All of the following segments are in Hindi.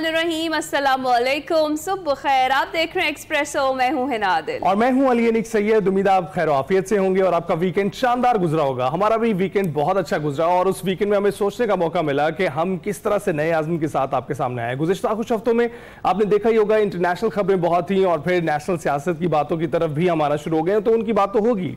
बिस्मिल्लाहिर्रहमानिर्रहीम, अस्सलाम वालेकुम, सुबह खैर। आप देख रहे हैं एक्सप्रेसो, मैं हूं हिना आदिल और मैं हूं अली अनिक सैयद। उम्मीद आप खैर आफियत से होंगे और आपका वीकेंड शानदार गुजरा होगा। हमारा भी वीकेंड बहुत अच्छा गुजरा और उस वीकेंड में हमें सोचने का मौका मिला कि हम किस तरह से नए आज़म के साथ आपके सामने आए। गुज़िश्ता कुछ हफ्तों में आपने देखा ही होगा इंटरनेशनल खबरें बहुत थी और फिर नेशनल सियासत की बातों की तरफ भी हमारा शुरू हो गए, तो उनकी बात तो होगी,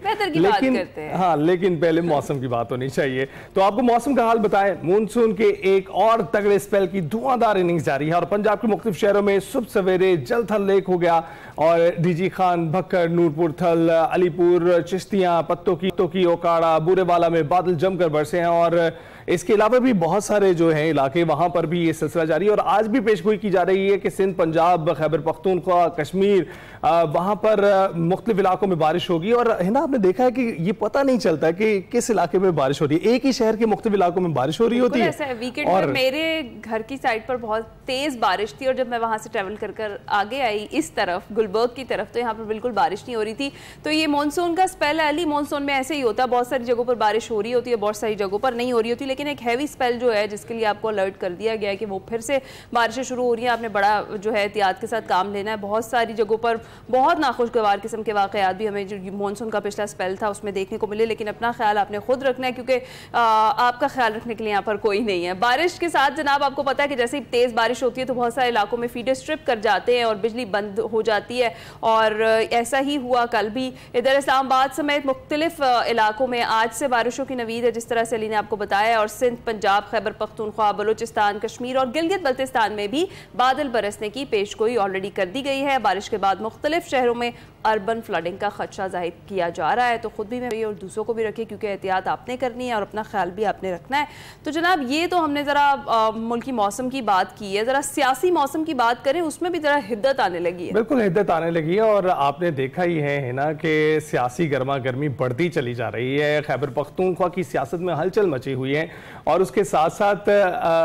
लेकिन पहले मौसम की बात होनी चाहिए। तो आपको मौसम का हाल बताएं। मानसून के एक और तगड़े स्पेल की धुआंधार इनिंग्स जारी है और पंजाब के मुख्तलिफ शहरों में सुबह सवेरे जल थल लेक हो गया और डीजी खान, भक्कर, नूरपुर थल, अलीपुर, चिश्तियां, पत्तों की ओकाड़ा, बूरेवाला में बादल जमकर बरसे हैं और इसके अलावा भी बहुत सारे जो हैं इलाके वहां पर भी ये सिलसिला जारी है। और आज भी पेशगोई की जा रही है कि सिंध, पंजाब, खैबर पख्तूनख्वा, कश्मीर, वहां पर मुख्तलिफ इलाकों में बारिश होगी। और है ना, आपने देखा है कि ये पता नहीं चलता कि किस इलाके में बारिश हो रही है, एक ही शहर के मुख्तलिफ इलाकों में बारिश हो रही होती है। वीकेंड में मेरे घर की साइड पर बहुत तेज बारिश थी और जब मैं वहां से ट्रेवल कर आगे आई इस तरफ गुलबर्ग की तरफ, तो यहाँ पर बिल्कुल बारिश नहीं हो रही थी। तो ये मानसून का स्पेल है। अली मानसून में ऐसे ही होता है, बहुत सारी जगहों पर बारिश हो रही होती है, बहुत सारी जगहों पर नहीं हो रही होती। लेकिन एक हैवी स्पेल जो है जिसके लिए आपको अलर्ट कर दिया गया है कि वो फिर से बारिशें शुरू हो रही हैं, आपने बड़ा जो है एहतियात के साथ काम लेना है। बहुत सारी जगहों पर बहुत नाखुशगवार किस्म के वाकयात भी हमें जो मानसून का पिछला स्पेल था उसमें देखने को मिले। लेकिन अपना ख्याल आपने खुद रखना है क्योंकि आपका ख्याल रखने के लिए यहाँ पर कोई नहीं है। बारिश के साथ जनाब आपको पता है कि जैसे ही तेज बारिश होती है तो बहुत सारे इलाकों में फीडर स्ट्रिप कर जाते हैं और बिजली बंद हो जाती है और ऐसा ही हुआ कल भी। इधर इस्लामाबाद समेत मुख्तलिफ इलाकों में आज से बारिशों की नवीद है, जिस तरह से अली ने आपको बताया। और सिंध, पंजाब, खैबर पख्तूनख्वा, बलूचिस्तान, कश्मीर और गिलगित बल्तिस्तान में भी बादल बरसने की पेशगोई ऑलरेडी कर दी गई है। बारिश के बाद मुख्तलिफ शहरों में अर्बन फ्लडिंग का खदशा जाहिर किया जा रहा है, तो खुद भी मैं और दूसरों को भी रखें क्योंकि एहतियात आपने करनी है और अपना ख्याल भी आपने रखना है। तो जनाब ये तो हमने ज़रा मुल्की मौसम की बात की है, ज़रा सियासी मौसम की बात करें, उसमें भी ज़रा हिद्दत आने लगी है। बिल्कुल हिद्दत आने लगी है और आपने देखा ही है ना कि सियासी गर्मा गर्मी बढ़ती चली जा रही है। खैबर पख्तूनख्वा की सियासत में हलचल मची हुई है और उसके साथ साथ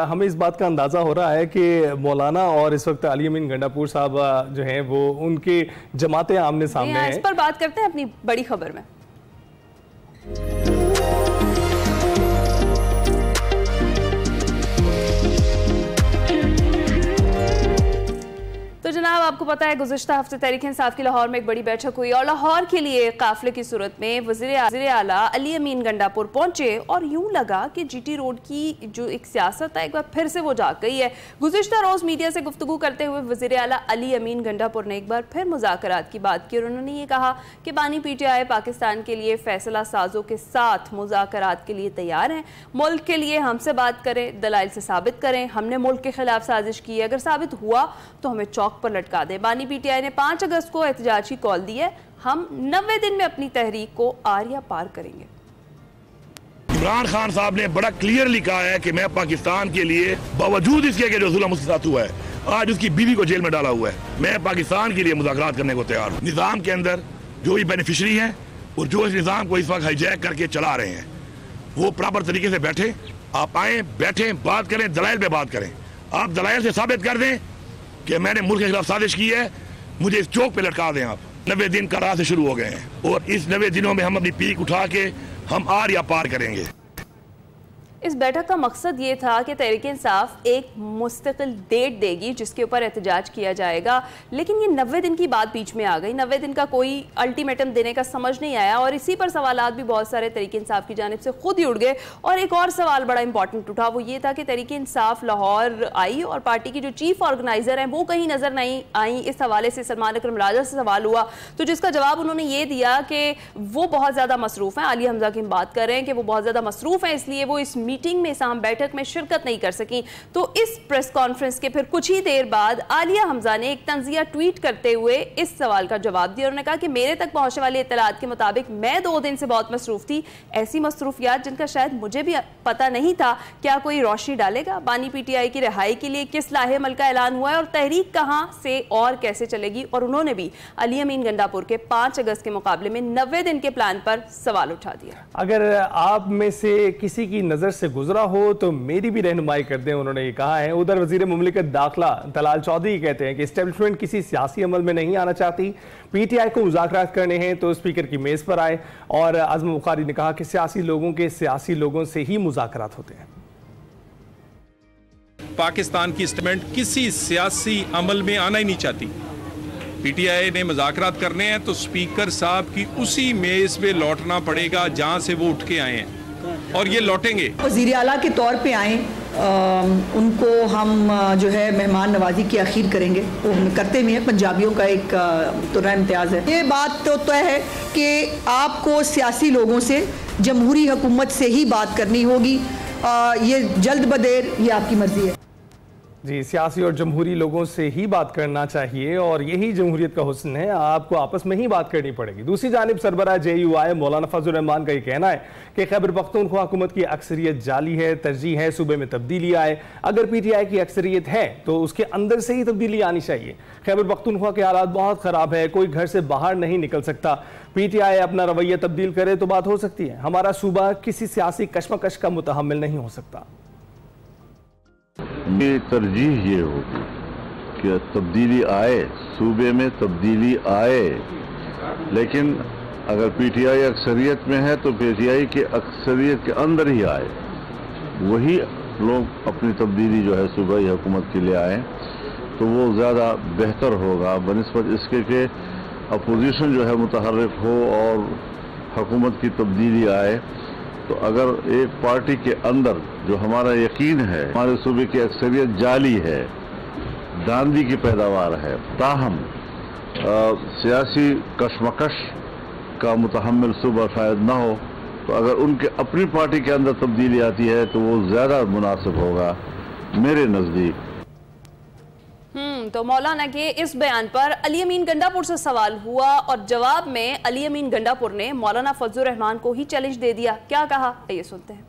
हमें इस बात का अंदाज़ा हो रहा है कि मौलाना और इस वक्त अली अमीन गंडापुर साहब जो हैं वो उनकी जमातें आमने सामने हैं। इस पर बात करते हैं अपनी बड़ी खबर में। तो जनाब आपको पता है गुज़िश्ता हफ्ते तहरीक इंसाफ की लाहौर में एक बड़ी बैठक हुई और लाहौर के लिए काफिले की सूरत में वज़ीर आला अली अमीन गंडापुर पहुंचे और यूं लगा कि जीटी रोड की जो एक सियासत है एक बार फिर से वो जाग गई है। गुज़िश्ता रोज़ मीडिया से गुफ्तगू करते हुए वज़ीर आला अली अमीन गंडापुर ने एक बार फिर मुज़ाकरात की बात की और उन्होंने ये कहा कि बानी PTI पाकिस्तान के लिए फैसला साजों के साथ मुज़ाकरात के लिए तैयार हैं। मुल्क के लिए हमसे बात करें, दलाइल से साबित करें हमने मुल्क के खिलाफ साजिश की है, अगर साबित हुआ तो हमें चौक पर लटका दे। बानी PTI ने 5 अगस्त को एहतजाज की कॉल दी है, हम 90 दिन में अपनी तहरीक को आर या पार करेंगे। इमरान खान साहब ने बड़ा क्लियरली कहा है कि मैं पाकिस्तान के लिए बावजूद इसके कि जो जुल्म उसके साथ हुआ है, आज उसकी बीवी को जेल में डाला हुआ है, मैं पाकिस्तान के लिए मुज़ाकरात करने को तैयार हूँ। निज़ाम के अंदर जो भी बेनिफिशरी है और जो इस निज़ाम को इस वक्त हाईजैक करके चला रहे हैं वो प्रॉपर तरीके से बैठे, आप आए, बैठे, बात करें, दलाइल पे बात करें। आप दलाइल से साबित कर दें कि मैंने मुल्क के खिलाफ साजिश की है, मुझे इस चौक पे लटका दें। आप 90 दिन का राह से शुरू हो गए हैं और इस 90 दिनों में हम अपनी पीक उठा के हम आर या पार करेंगे। इस बैठक का मकसद ये था कि तहरीक इंसाफ एक मुस्तकिल डेट देगी जिसके ऊपर एहतजाज किया जाएगा, लेकिन ये 90 दिन की बात बीच में आ गई। 90 दिन का कोई अल्टीमेटम देने का समझ नहीं आया और इसी पर सवालात भी बहुत सारे तहरीक इंसाफ की जानिब से खुद ही उड़ गए। और एक और सवाल बड़ा इंपॉर्टेंट उठा, वो ये था कि तहरीक इंसाफ लाहौर आई और पार्टी की जो चीफ ऑर्गेनाइजर हैं वो कहीं नजर नहीं आई। इस हवाले से सलमान अकरम राजा से सवाल हुआ तो जिसका जवाब उन्होंने ये दिया कि वो बहुत ज्यादा मसरूफ हैं। आलिया हमजा की हम बात कर रहे हैं कि वो बहुत ज्यादा मसरूफ हैं, इसलिए वो इस मीटिंग में, इस बैठक में शिरकत नहीं कर सकी। तो इस प्रेस कॉन्फ्रेंस के फिर कुछ ही देर बाद आलिया हमजा ने एक तंजिया ट्वीट करते हुए इस सवाल का जवाब दिया। उन्होंने कहा कि मेरे तक पहुंचने वाली इत्तलात के मुताबिक मैं 2 दिन से बहुत मसरूफ थी, ऐसी मसरूफियात जिनका शायद मुझे भी पता नहीं था। क्या कोई रोशनी डालेगा बानी PTI की रिहाई के लिए किस लाहे अमल का ऐलान हुआ है और तहरीक कहां से और कैसे चलेगी? और उन्होंने भी अली अमीन गंडापुर के 5 अगस्त के मुकाबले में 90 दिन के प्लान पर सवाल उठा दिया। अगर आप में से किसी की नजर से गुजरा हो तो मेरी भी रहनुमाई कर दें, उन्होंने ये कहा है। उधर वजीर मुमलिकत दाखिला तलाल चौधरी कहते हैं कि एस्टेब्लिशमेंट किसी सियासी अमल में नहीं आना चाहती, PTI को मुज़ाकरात करने हैं तो स्पीकर की मेज पर आए। और आज़म बुखारी ने कहा कि सियासी लोगों से ही मुज़ाकरात होते हैं। पाकिस्तान की स्टेटमेंट किसी सियासी अमल में आना ही नहीं चाहती। पीटीआई ने मुज़ाकरात करने हैं तो स्पीकर साहब की उसी मेज़ पे लौटना पड़ेगा जहां से वो उठ के आए हैं, और ये लौटेंगे। वज़ीर आला के तौर पे आए, उनको हम जो है मेहमान नवाजी की आखिर करेंगे, वो हम करते भी हैं। पंजाबियों का एक तो इम्तियाज़ है। ये बात तो तय है कि आपको सियासी लोगों से, जमहूरी हुकूमत से ही बात करनी होगी। ये जल्द बदेर ये आपकी मर्जी है। जी, सियासी और जमहूरी लोगों से ही बात करना चाहिए और यही जमहूरियत का हुस्न है, आपको आपस में ही बात करनी पड़ेगी। दूसरी जानिब सरबराह JUI मौलाना फजल रहमान का ये कहना है कि खैबर पख्तूनख्वा हुकूमत की अक्सरियत जाली है, तरजीह है सूबे में तब्दीली आए। अगर PTI की अक्सरियत है तो उसके अंदर से ही तब्दीली आनी चाहिए। खैबर पख्तूनख्वा के हालात बहुत ख़राब है, कोई घर से बाहर नहीं निकल सकता। PTI अपना रवैया तब्दील करे तो बात हो सकती है। हमारा सूबा किसी सियासी कशमकश का मुतहम्मिल नहीं हो सकता। ये तरजीह ये होगी कि तब्दीली आए, सूबे में तब्दीली आए, लेकिन अगर PTI अक्सरियत में है तो PTI की अक्सरियत के अंदर ही आए, वही लोग अपनी तब्दीली जो है सूबाई हुकूमत के लिए आए तो वो ज़्यादा बेहतर होगा बनिस्बत इसके कि अपोजिशन जो है मुतहर्रिक हो और हुकूमत की तब्दीली आए। तो अगर एक पार्टी के अंदर जो हमारा यकीन है हमारे सूबे की अक्सरियत जाली है, धांधली की पैदावार है, ताहम सियासी कशमकश का मुतहम्मिल सूबा शायद ना हो, तो अगर उनके अपनी पार्टी के अंदर तब्दीली आती है तो वो ज़्यादा मुनासिब होगा मेरे नज़दीक। तो मौलाना के इस बयान पर अली अमीन गंडापुर से सवाल हुआ और जवाब में अली अमीन गंडापुर ने मौलाना फजल रहमान को ही चैलेंज दे दिया। क्या कहा, ये सुनते हैं।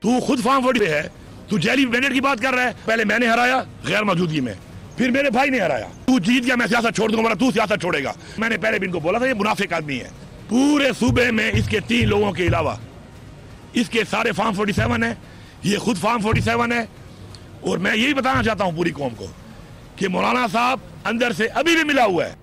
तू खुद फार्म 40 है, तू जेली मैंडेट की बात कर रहा है। पहले मैंने हराया गैर मौजूदगी में, फिर मेरे भाई ने हराया। तू जीत गया, मैं सियासत छोड़ दूंगा, तू सियासत छोड़ेगा। मैंने पहले भी इनको बोला था ये मुनाफिक आदमी है। पूरे सूबे में इसके 3 लोगों के अलावा इसके सारे फार्म 47 है, ये खुद फार्म 47 है। और मैं यही बताना चाहता हूं पूरी कौम को कि मौलाना साहब अंदर से अभी भी मिला हुआ है।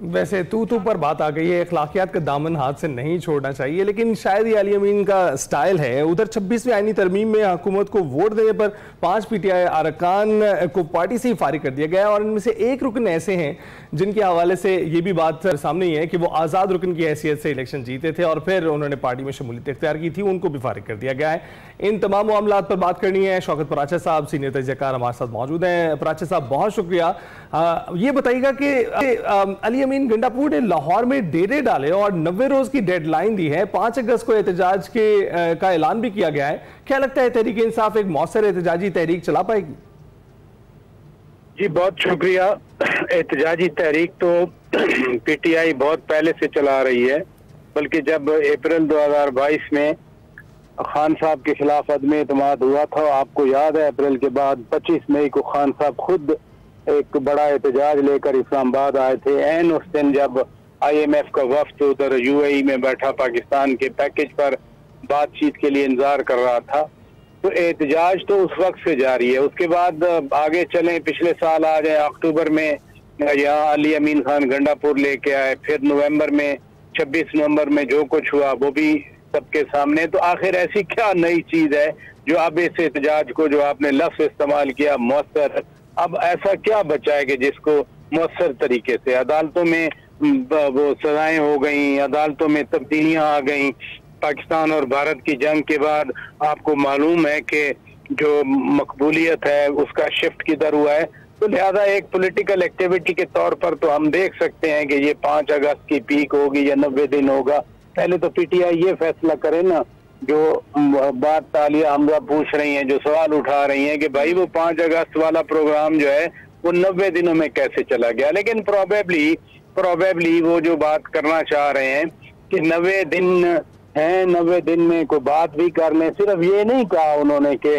वैसे तू पर बात आ गई है, अखलाकियात का दामन हाथ से नहीं छोड़ना चाहिए, लेकिन शायद ये अली अमीन का स्टाइल है। उधर 26वीं आईनी तरमीम में हुकूमत को वोट देने पर 5 PTI अरकान को पार्टी से ही फारिग कर दिया गया और इनमें से एक रुकन ऐसे हैं जिनके हवाले से ये भी बात सामने ही है कि वो आज़ाद रुकन की हैसियत से इलेक्शन जीते थे और फिर उन्होंने पार्टी में शमूलियत इख्तियार की थी, उनको भी फारिग कर दिया गया है। इन तमाम मामलात पर बात करनी है। शौकत पराचा साहब सीनियर तजज़ियाकार हमारे साथ मौजूद हैं। पराचा साहब बहुत शुक्रिया। ये बताइएगा कि अली अमीन गंडापुर ने लाहौर में डेरे डाले और 90 रोज की डेडलाइन दी है। 5 अगस्त को एहतजाज का ऐलान भी किया गया है। क्या लगता है तहरीक इंसाफ एक मौसर एहतजाजी तहरीक चला पाएगी? जी बहुत शुक्रिया। एहतजाजी तहरीक तो PTI बहुत पहले से चला रही है, बल्कि जब अप्रैल 2022 में खान साहब के खिलाफ अदम एतमाद हुआ था, आपको याद है, अप्रैल के बाद 25 मई को खान साहब खुद एक बड़ा एहतजाज लेकर इस्लामाबाद आए थे। एन उस दिन जब IMF का वफ्द उधर UAE में बैठा पाकिस्तान के पैकेज पर बातचीत के लिए इंतजार कर रहा था, तो एहतजाज तो उस वक्त से जारी है। उसके बाद आगे चलें, पिछले साल आ जाए अक्टूबर में यहाँ अली अमीन खान गंडापुर लेके आए, फिर नवंबर में 26 नवंबर में जो कुछ हुआ वो भी सबके सामने। तो आखिर ऐसी क्या नई चीज है जो अब इस एहतजाज को, जो आपने लफ्ज इस्तेमाल किया मौसर, अब ऐसा क्या बचा है कि जिसको मौसर तरीके से अदालतों में वो सजाएं हो गई, अदालतों में तब्दीलियां आ गई। पाकिस्तान और भारत की जंग के बाद आपको मालूम है कि जो मकबूलियत है उसका शिफ्ट किधर हुआ है। तो लिहाजा एक पॉलिटिकल एक्टिविटी के तौर पर तो हम देख सकते हैं कि ये 5 अगस्त की पीक होगी या 90 दिन होगा। पहले तो PTI ये फैसला करे ना, जो बात तालिया हमजा पूछ रही हैं, जो सवाल उठा रही हैं कि भाई वो 5 अगस्त वाला प्रोग्राम जो है वो 90 दिनों में कैसे चला गया। लेकिन प्रोबेबली वो जो बात करना चाह रहे हैं कि 90 दिन हैं, 90 दिन में कोई बात भी कर लें। सिर्फ ये नहीं कहा उन्होंने कि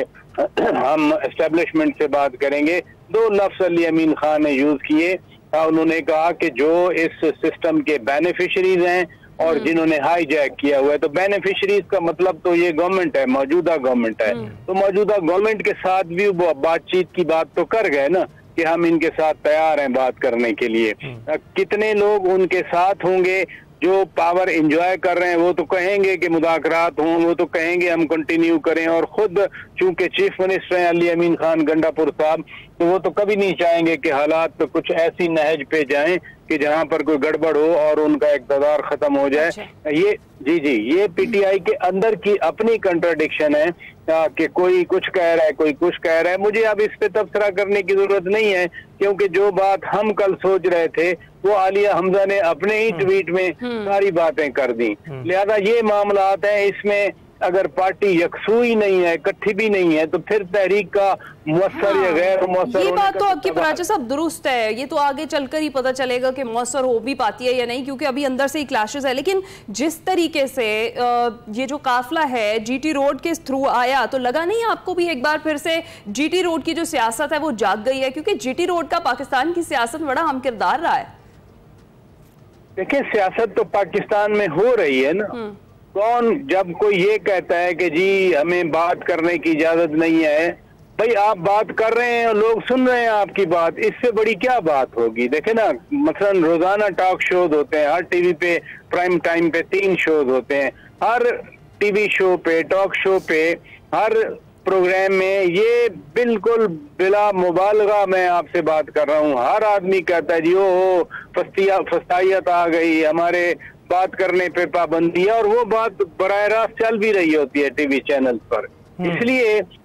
हम एस्टेब्लिशमेंट से बात करेंगे, 2 लफ्ज अली अमीन खान ने यूज किए। उन्होंने कहा कि जो इस सिस्टम के बेनिफिशरीज हैं और जिन्होंने हाईजैक किया हुआ है, तो बेनिफिशरीज का मतलब तो ये गवर्नमेंट है, मौजूदा गवर्नमेंट है। तो मौजूदा गवर्नमेंट के साथ भी वो बातचीत की बात तो कर गए ना कि हम इनके साथ तैयार हैं बात करने के लिए। कितने लोग उनके साथ होंगे जो पावर एंजॉय कर रहे हैं वो तो कहेंगे कि मुज़ाकरात हों, वो तो कहेंगे हम कंटिन्यू करें, और खुद चूंकि चीफ मिनिस्टर हैं अली अमीन खान गंडापुर साहब, तो वो तो कभी नहीं चाहेंगे कि हालात तो कुछ ऐसी नहज पे जाएं कि जहां पर कोई गड़बड़ हो और उनका इक़्तिदार खत्म हो जाए। ये ये पीटीआई के अंदर की अपनी कंट्राडिक्शन है कि कोई कुछ कह रहा है, कोई कुछ कह रहा है। मुझे अब इस पे तबसरा करने की जरूरत नहीं है, क्योंकि जो बात हम कल सोच रहे थे वो आलिया हमजा ने अपने ही ट्वीट में सारी बातें कर दी। लिहाजा ये मामलात हैं, इसमें अगर पार्टी यकसुई नहीं है, इकट्ठी भी नहीं है, तो फिर तहरीक का मुअस्सर या गैर मुअस्सर, ये बात तो आपकी पराचा साहब दुरुस्त है। ये तो आगे चलकर ही पता चलेगा कि मुअस्सर हो भी पाती है या नहीं, क्योंकि अभी अंदर से ही क्लैशेस है। लेकिन जिस तरीके से ये जो काफिला है जीटी रोड के थ्रू आया, तो लगा नहीं आपको भी एक बार फिर से जीटी रोड की जो सियासत है वो जाग गई है? क्योंकि जीटी रोड का पाकिस्तान की सियासत में बड़ा हम किरदार रहा है। देखिए, सियासत तो पाकिस्तान में हो रही है ना। कौन जब कोई ये कहता है कि जी हमें बात करने की इजाजत नहीं है, भाई आप बात कर रहे हैं, लोग सुन रहे हैं आपकी बात, इससे बड़ी क्या बात होगी? देखे ना, मसलन रोजाना टॉक शोज होते हैं, हर टीवी पे प्राइम टाइम पे 3 शोज होते हैं, हर टीवी शो पे, टॉक शो पे, हर प्रोग्राम में ये बिल्कुल बिला मुबालगा मैं आपसे बात कर रहा हूँ, हर आदमी कहता है जी ओ फस्तायत आ गई, हमारे बात करने पे पाबंदी है, और वो बात बराह रास्त चल भी रही होती है टीवी चैनल पर।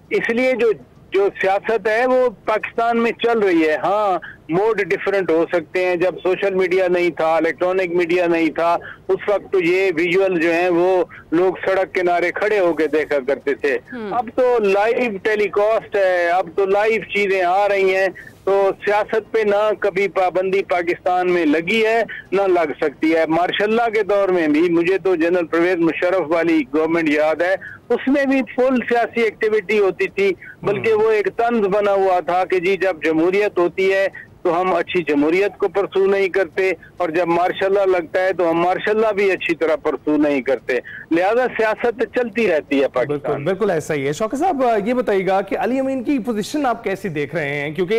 इसलिए जो सियासत है वो पाकिस्तान में चल रही है। हाँ, मोड डिफरेंट हो सकते हैं। जब सोशल मीडिया नहीं था, इलेक्ट्रॉनिक मीडिया नहीं था, उस वक्त तो ये विजुअल जो है वो लोग सड़क किनारे खड़े होकर देखा करते थे। अब तो लाइव टेलीकास्ट है, अब तो लाइव चीजें आ रही हैं, तो सियासत पे ना कभी पाबंदी पाकिस्तान में लगी है ना लग सकती है। मार्शल्ला के दौर में भी मुझे तो जनरल परवेज मुशर्रफ वाली गवर्नमेंट याद है, उसमें भी फुल सियासी एक्टिविटी होती थी, बल्कि वो एक तंज बना हुआ था कि जी जब जमहूरियत होती है तो हम अच्छी जमहूरियत को परसू नहीं करते, और जब मार्शल्ला लगता है तो हम मार्शल्ला भी अच्छी तरह परसू नहीं करते। लिहाजा सियासत चलती रहती है पाकिस्तान। बिल्कुल ऐसा ही है। शौकत साहब, ये बताइएगा कि अली अमीन की पोजीशन आप कैसी देख रहे हैं? क्योंकि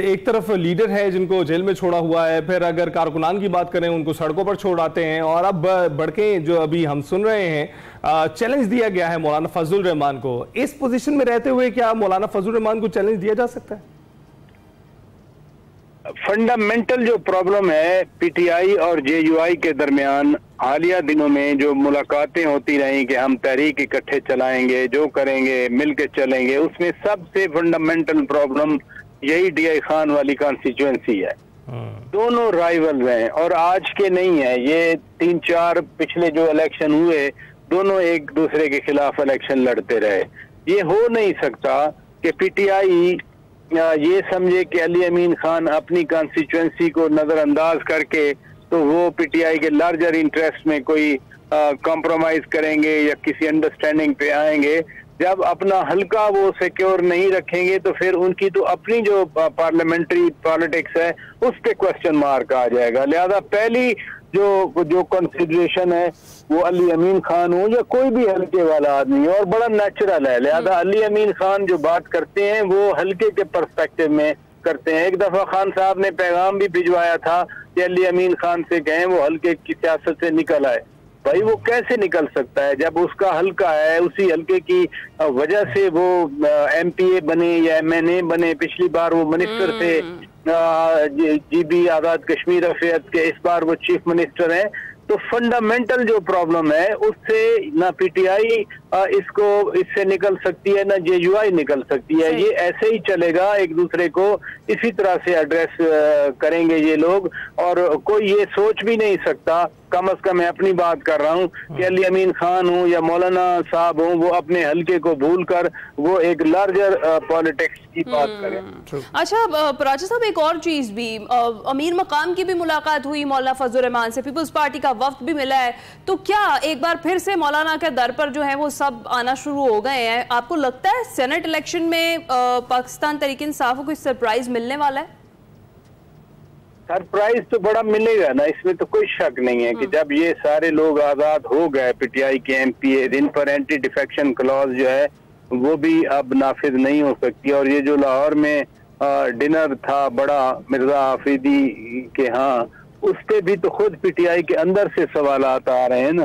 एक तरफ लीडर है जिनको जेल में छोड़ा हुआ है, फिर अगर कारकुनान की बात करें उनको सड़कों पर छोड़ आते हैं, और अब बढ़के जो अभी हम सुन रहे हैं चैलेंज दिया गया है मौलाना फजल रहमान को। इस पोजीशन में रहते हुए क्या मौलाना फजल रहमान को चैलेंज दिया जा सकता है? फंडामेंटल जो प्रॉब्लम है पीटीआई और जेयूआई के दरमियान, हालिया दिनों में जो मुलाकातें होती रही कि हम तहरीक इकट्ठे चलाएंगे, जो करेंगे मिलके चलेंगे, उसमें सबसे फंडामेंटल प्रॉब्लम यही डीआई खान वाली कॉन्स्टिट्यूएंसी है। दोनों राइवल हैं और आज के नहीं है, ये 3-4 पिछले जो इलेक्शन हुए दोनों एक दूसरे के खिलाफ इलेक्शन लड़ते रहे। ये हो नहीं सकता कि पीटीआई ये समझे कि अली अमीन खान अपनी कॉन्स्टिट्यूएंसी को नजरअंदाज करके तो वो पीटीआई के लार्जर इंटरेस्ट में कोई कॉम्प्रोमाइज करेंगे या किसी अंडरस्टैंडिंग पे आएंगे। जब अपना हल्का वो सिक्योर नहीं रखेंगे तो फिर उनकी तो अपनी जो पार्लियामेंट्री पॉलिटिक्स है उस पे क्वेश्चन मार्क आ जाएगा। लिहाजा पहली जो कंसिडरेशन है वो अली अमीन खान हो या कोई भी हल्के वाला आदमी और बड़ा नेचुरल है। लिहाजा अली अमीन खान जो बात करते हैं वो हल्के के पर्सपेक्टिव में करते हैं। एक दफा खान साहब ने पैगाम भी भिजवाया था कि अली अमीन खान से कहें वो हल्के की सियासत से निकल आए। भाई वो कैसे निकल सकता है जब उसका हल्का है, उसी हल्के की वजह से वो एमपीए बने या एमएनए बने। पिछली बार वो मिनिस्टर थे जीबी आजाद कश्मीर अफेयर्स के, इस बार वो चीफ मिनिस्टर हैं। तो फंडामेंटल जो प्रॉब्लम है उससे ना पीटीआई इससे निकल सकती है ना जेयूआई निकल सकती है। ये ऐसे ही चलेगा, एक दूसरे को इसी तरह से एड्रेस करेंगे ये लोग। और कोई ये सोच भी नहीं सकता, कम अज कम मैं अपनी बात कर रहा हूँ कि अली अमीन खान हो या मौलाना साहब हो वो अपने हल्के को भूलकर वो एक लार्जर पॉलिटिक्स की बात करें। अच्छा पराचा साहब, एक और चीज भी, अमीर मकाम की भी मुलाकात हुई मौलाना फजल रहमान से, पीपल्स पार्टी का वफ्द भी मिला है, तो क्या एक बार फिर से मौलाना के दर पर जो है वो सब आना शुरू हो गए हैं? आपको लगता है सेनेट इलेक्शन में पाकिस्तान तहरीक-ए-इंसाफ को कोई सरप्राइज मिलने वाला है? सरप्राइज तो बड़ा मिलेगा ना, इसमें तो कोई शक नहीं है कि जब ये सारे लोग आजाद हो गए पीटीआई के एमपीए, जिन पर एंटी डिफेक्शन क्लॉज जो है वो भी अब नाफिज नहीं हो सकती। और ये जो लाहौर में डिनर था बड़ा मिर्जा आफरीदी के यहाँ, उस पे भी तो खुद पीटीआई के अंदर से सवालात आ रहे हैं ना।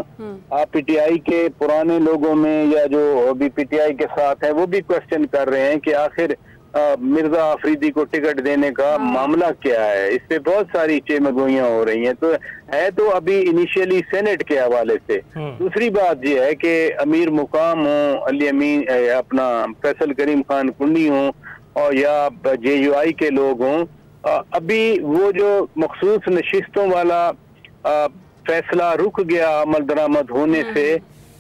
आप पीटीआई के पुराने लोगों में या जो अभी पीटीआई के साथ है वो भी क्वेश्चन कर रहे हैं कि आखिर मिर्जा आफरीदी को टिकट देने का मामला क्या है। इस पे बहुत सारी चेमगोइयां हो रही हैं। तो है तो अभी इनिशियली सेनेट के हवाले से। दूसरी बात यह है कि अमीर मुकाम हो, अली अमीन अपना फैसल करीम खान कुंडी हो और या JUI के लोग हों, अभी वो जो मखसूस नशिस्तों वाला फैसला रुक गया अमल दरामद होने से,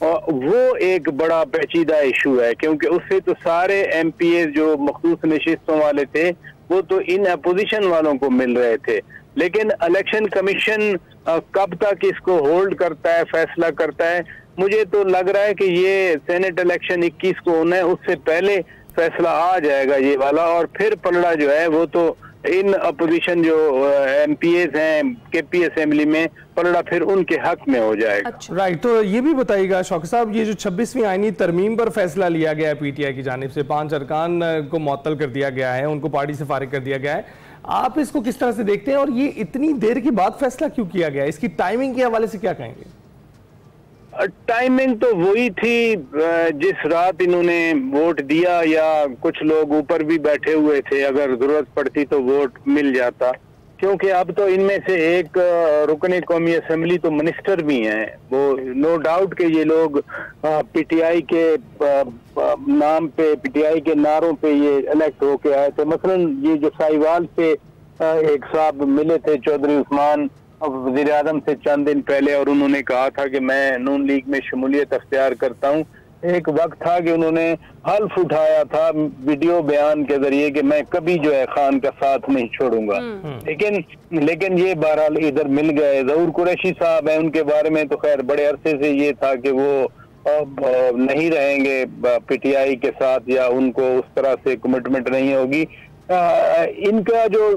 वो एक बड़ा पेचीदा इशू है, क्योंकि उससे तो सारे MPA जो मखसूस नशिस्तों वाले थे वो तो इन अपोजिशन वालों को मिल रहे थे। लेकिन इलेक्शन कमीशन कब तक इसको होल्ड करता है, फैसला करता है, मुझे तो लग रहा है कि ये सेनेट इलेक्शन 21 को होना है, उससे पहले फैसला आ जाएगा ये वाला। और फिर पलड़ा जो है वो तो इन अपोजिशन जो MPAs हैं KP असेंबली में, पलड़ा फिर उनके हक में हो जाएगा। अच्छा। राइट, तो ये भी बताइएगा शौकत साहब, ये जो 26वीं आईनी तरमीम पर फैसला लिया गया है PTI की जानिब से, 5 अरकान को मुअत्तल कर दिया गया है, उनको पार्टी से फारिग कर दिया गया है, आप इसको किस तरह से देखते हैं और ये इतनी देर के बाद फैसला क्यों किया गया? इसकी टाइमिंग के हवाले से क्या कहेंगे? टाइमिंग तो वही थी जिस रात इन्होंने वोट दिया, या कुछ लोग ऊपर भी बैठे हुए थे, अगर जरूरत पड़ती तो वोट मिल जाता। क्योंकि अब तो इनमें से एक रुकने कौमी असेंबली तो मिनिस्टर भी हैं। वो नो डाउट कि ये लोग PTI के नाम पे, PTI के नारों पे ये इलेक्ट होके आए थे। मसलन ये जो साहिवाल से एक साहब मिले थे, चौधरी उस्मान, वज़ीर आज़म से चंद दिन पहले, और उन्होंने कहा था कि मैं नून लीग में शमूलियत अख्तियार करता हूँ। एक वक्त था कि उन्होंने हल्फ उठाया था वीडियो बयान के जरिए कि मैं कभी जो है खान का साथ नहीं छोड़ूंगा। लेकिन ये बहरहाल इधर मिल गए। ज़हूर कुरैशी साहब हैं, उनके बारे में तो खैर बड़े अरसे से ये था कि वो नहीं रहेंगे PTI के साथ, या उनको उस तरह से कमिटमेंट नहीं होगी। इनका जो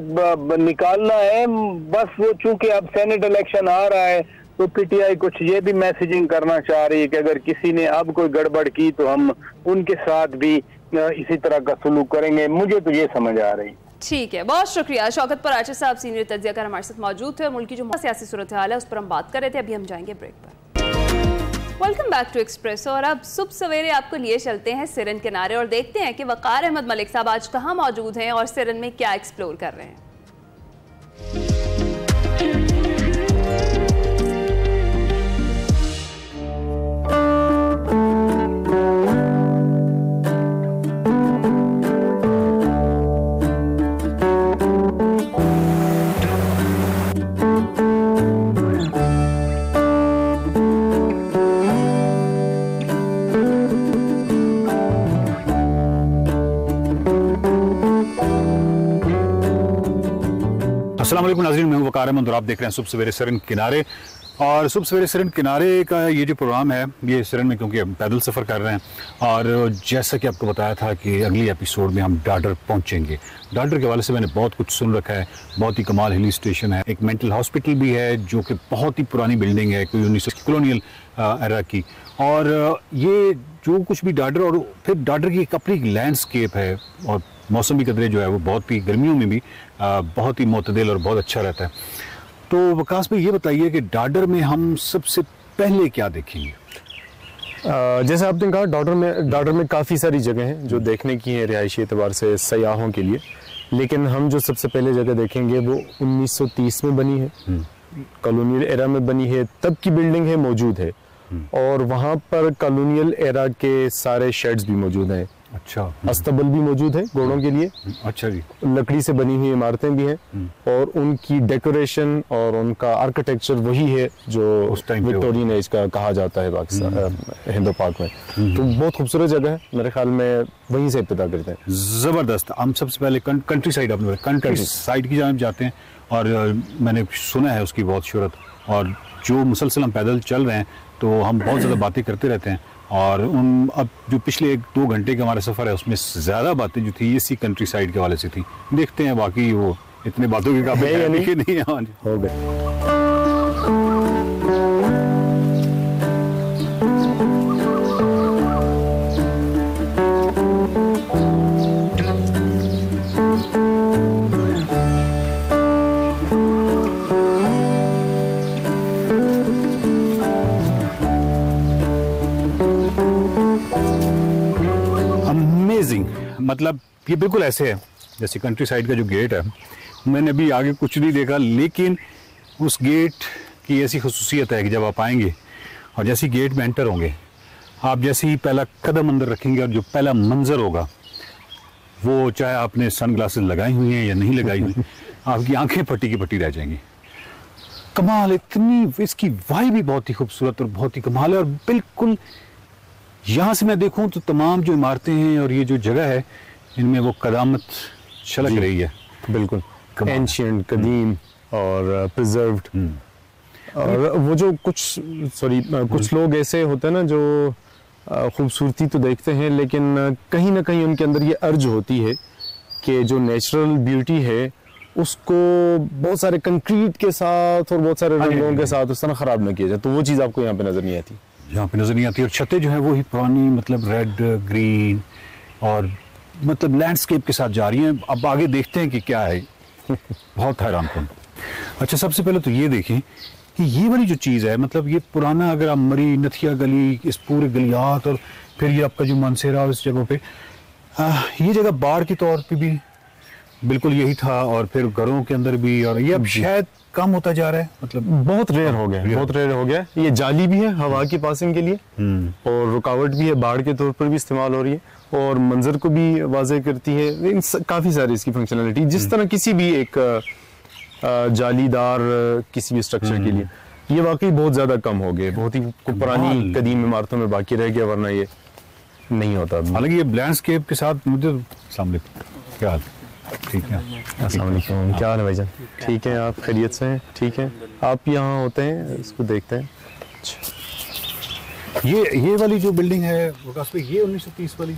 निकालना है बस वो, चूंकि अब सेनेट इलेक्शन आ रहा है तो PTI कुछ ये भी मैसेजिंग करना चाह रही है कि अगर किसी ने अब कोई गड़बड़ की तो हम उनके साथ भी इसी तरह का सलूक करेंगे। मुझे तो ये समझ आ रही। ठीक है, बहुत शुक्रिया। शौकत पराचर साहब सीनियर तज्जियाकार हमारे साथ मौजूद थे और मुल्क की जो सियासी सूरत हाल है उस पर हम बात कर रहे थे। अभी हम जाएंगे ब्रेक पर। Welcome back to express. और अब सुबह सवेरे आपको लिए चलते हैं सिरन किनारे और देखते हैं कि वकार अहमद मलिक साहब आज कहाँ मौजूद हैं और सिरन में क्या एक्सप्लोर कर रहे हैं। अस्सलाम वालेकुम नाज़रीन, मैं हूं वकार अहमद और आप देख रहे हैं सुबह सवेरे सिरन किनारे। और सुबह सवेरे सिरन किनारे का ये जो प्रोग्राम है, ये सिरन में क्योंकि हम पैदल सफ़र कर रहे हैं, और जैसा कि आपको बताया था कि अगली एपिसोड में हम डाडर पहुंचेंगे। डाडर के हवाले से मैंने बहुत कुछ सुन रखा है। बहुत ही कमाल हिली स्टेशन है, एक मेंटल हॉस्पिटल भी है जो कि बहुत ही पुरानी बिल्डिंग है, कोई 1900 कॉलोनियल एरा की। और ये जो कुछ भी डाडर, और फिर डाडर की एक अपनी लैंडस्केप है, और मौसम भी कदरे जो है वो बहुत ही, गर्मियों में भी बहुत ही मोतदिल और बहुत अच्छा रहता है। तो वकास भाई ये बताइए कि डाडर में हम सबसे पहले क्या देखेंगे? जैसे आपने कहा, डाडर में काफ़ी सारी जगह हैं जो देखने की हैं रिहायशी एतबार से सयाहों के लिए। लेकिन हम जो सबसे पहले जगह देखेंगे वो 1930 में बनी है, कॉलोनियल एरा में बनी है, तब की बिल्डिंग है, मौजूद है। और वहाँ पर कॉलोनियल एरा के सारे शेड्स भी मौजूद हैं। अच्छा, अस्तबल भी मौजूद है घोड़ों के लिए। अच्छा जी। लकड़ी से बनी हुई इमारतें भी हैं, और उनकी डेकोरेशन और उनका आर्किटेक्चर वही है जो उस टाइम विक्टोरियन एज का कहा जाता है पाकिस्तान हिंदू पाक में। तो बहुत खूबसूरत जगह है, मेरे ख्याल में वहीं से इब्तिदा करते हैं। ज़बरदस्त। हम सबसे पहले कंट्री साइड, अपने कंट्री साइड की जानिब जाते हैं, और मैंने सुना है उसकी बहुत शोहरत, और जो मुसलसल हम पैदल चल रहे हैं तो हम बहुत ज़्यादा बातें करते रहते हैं। और अब जो पिछले 1-2 घंटे का हमारा सफ़र है उसमें ज़्यादा बातें जो थी इसी कंट्री साइड के हवाले से थी। देखते हैं बाकी वो इतने बातों के काबिल है कि नहीं। हो गए। मतलब ये बिल्कुल ऐसे है जैसे कंट्री साइड का जो गेट है। मैंने अभी आगे कुछ नहीं देखा, लेकिन उस गेट की ऐसी खसूसियत है कि जब आप आएंगे और जैसे गेट में एंटर होंगे, आप जैसे ही पहला कदम अंदर रखेंगे और जो पहला मंजर होगा वो, चाहे आपने सन ग्लासेस लगाई हुई हैं या नहीं लगाई हुई, आपकी आंखें फटी की फटी रह जाएंगी। कमाल, इतनी इसकी वाइब भी बहुत ही खूबसूरत और बहुत ही कमाल है। और बिल्कुल यहाँ से मैं देखूं तो तमाम जो इमारतें हैं और ये जो जगह है, इनमें वो कदामत छलक रही है। बिल्कुल एंशिएंट, कदीम और प्रिजर्व्ड। और वो जो कुछ लोग ऐसे होते हैं ना जो खूबसूरती तो देखते हैं, लेकिन कहीं ना कहीं उनके अंदर ये अर्ज होती है कि जो नेचुरल ब्यूटी है उसको बहुत सारे कंक्रीट के साथ और बहुत सारे रंगों के साथ उस तरह ख़राब ना किया जाए। तो वो चीज़ आपको यहाँ पे नज़र नहीं आती। यहाँ पे नज़र नहीं आती। और छतें जो है वो ही पुरानी, मतलब रेड ग्रीन और मतलब लैंडस्केप के साथ जा रही हैं। अब आगे देखते हैं कि क्या है। बहुत हैरानकुन। अच्छा, सबसे पहले तो ये देखें कि ये वाली जो चीज़ है, मतलब ये पुराना, अगर आप मरी नथिया गली, इस पूरे गलियात और फिर ये आपका जो मानसेरा, इस जगह पे ये जगह बाढ़ के तौर पे भी बिल्कुल यही था, और फिर घरों के अंदर भी। और ये अब शायद कम होता जा रहा है, मतलब बहुत रेयर हो गया, बहुत रेयर हो गया। ये जाली भी है हवा की पासिंग के लिए और रुकावट भी है, बाढ़ के तौर पर भी इस्तेमाल हो रही है और मंजर को भी वाज़ेह करती है। काफ़ी सारी इसकी फंक्शनलिटी, जिस तरह किसी भी एक जालीदार किसी भी स्ट्रक्चर के लिए, ये वाकई बहुत ज़्यादा कम हो गए, बहुत ही पुरानी कदीम इमारतों में बाकी रह गया, वरना ये नहीं होता। हालांकि ये लैंडस्केप के साथ मुझे सामने क्या हाल? ठीक है, अस्सलाम वालेकुम, क्या हाल है भाईजान? ठीक है, आप खैरियत से हैं? ठीक है, आप यहाँ होते हैं, इसको देखते हैं। ये वाली जो बिल्डिंग है ये 1930 वाली?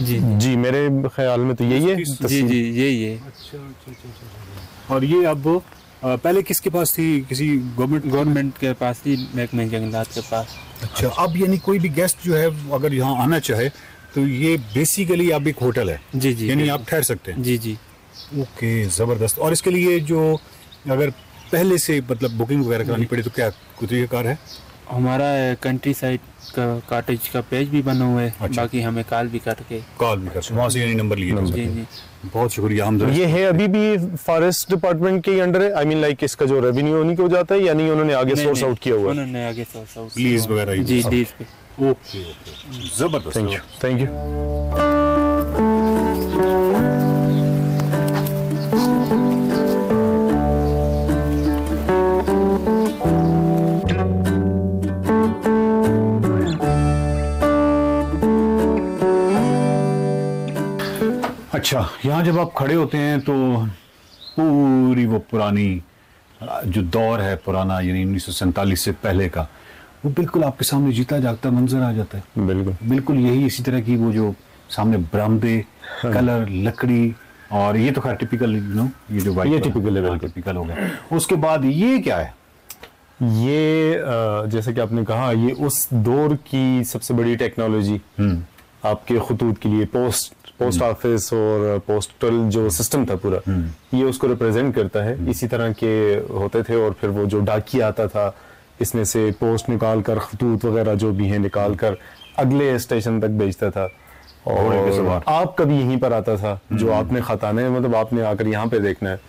जी मेरे ख्याल में तो यही है। जी यही है। अच्छा। और ये अब पहले किसके पास थी? किसी गवर्नमेंट के पास थी, महकमे जंगलात के पास। अच्छा, अब यानी कोई भी गेस्ट जो है अगर यहाँ आना चाहे तो ये बेसिकली अब एक होटल है? जी यानी आप ठहर सकते हैं? जी। ओके, ज़बरदस्त। और इसके लिए जो अगर पहले से मतलब बुकिंग वगैरह करानी पड़े तो क्या कुछ तरीक़ाकार है? हमारा कंट्री साइड का कॉटेज का पेज भी बना हुआ है। अच्छा। बाकी हमें कॉल भी करके वहाँ से यानी नंबर लिए। जी। बहुत शुक्रिया। हम ये है अभी भी फॉरेस्ट डिपार्टमेंट के अंडर है? आई मीन लाइक इसका जो रेवेन्यू उन्हीं को जाता है, यानी उन्होंने आगे सोर्स आउट किया हुआ है? उन्होंने आगे सोर्स आउट, लीज वगैरह। जी लीज पे। ओके, ज़बरदस्त। Thank you. अच्छा, यहाँ जब आप खड़े होते हैं तो पूरी वो पुरानी जो दौर है पुराना, यानी 1947 से पहले का, वो बिल्कुल आपके सामने जीता जागता मंजर आ जाता है। बिल्कुल यही इसी तरह की वो जो सामने बरामदे, कलर, लकड़ी, और ये तो खैर टिपिकल, ये जो वाइट, ये टिपिकल है, टिपिकल हो गया। उसके बाद ये क्या है? ये जैसे कि आपने कहा, ये उस दौर की सबसे बड़ी टेक्नोलॉजी आपके खतूत के लिए, पोस्ट ऑफिस और पोस्टल जो सिस्टम था पूरा, ये उसको रिप्रेजेंट करता है। इसी तरह के होते थे, और फिर वो जो डाकिया आता था, इसमें से पोस्ट निकाल कर, खतूत वगैरह जो भी है निकाल कर अगले स्टेशन तक भेजता था। और आप कभी यहीं पर आता था, जो आपने खताना है, मतलब आपने आकर यहाँ पे देखना है,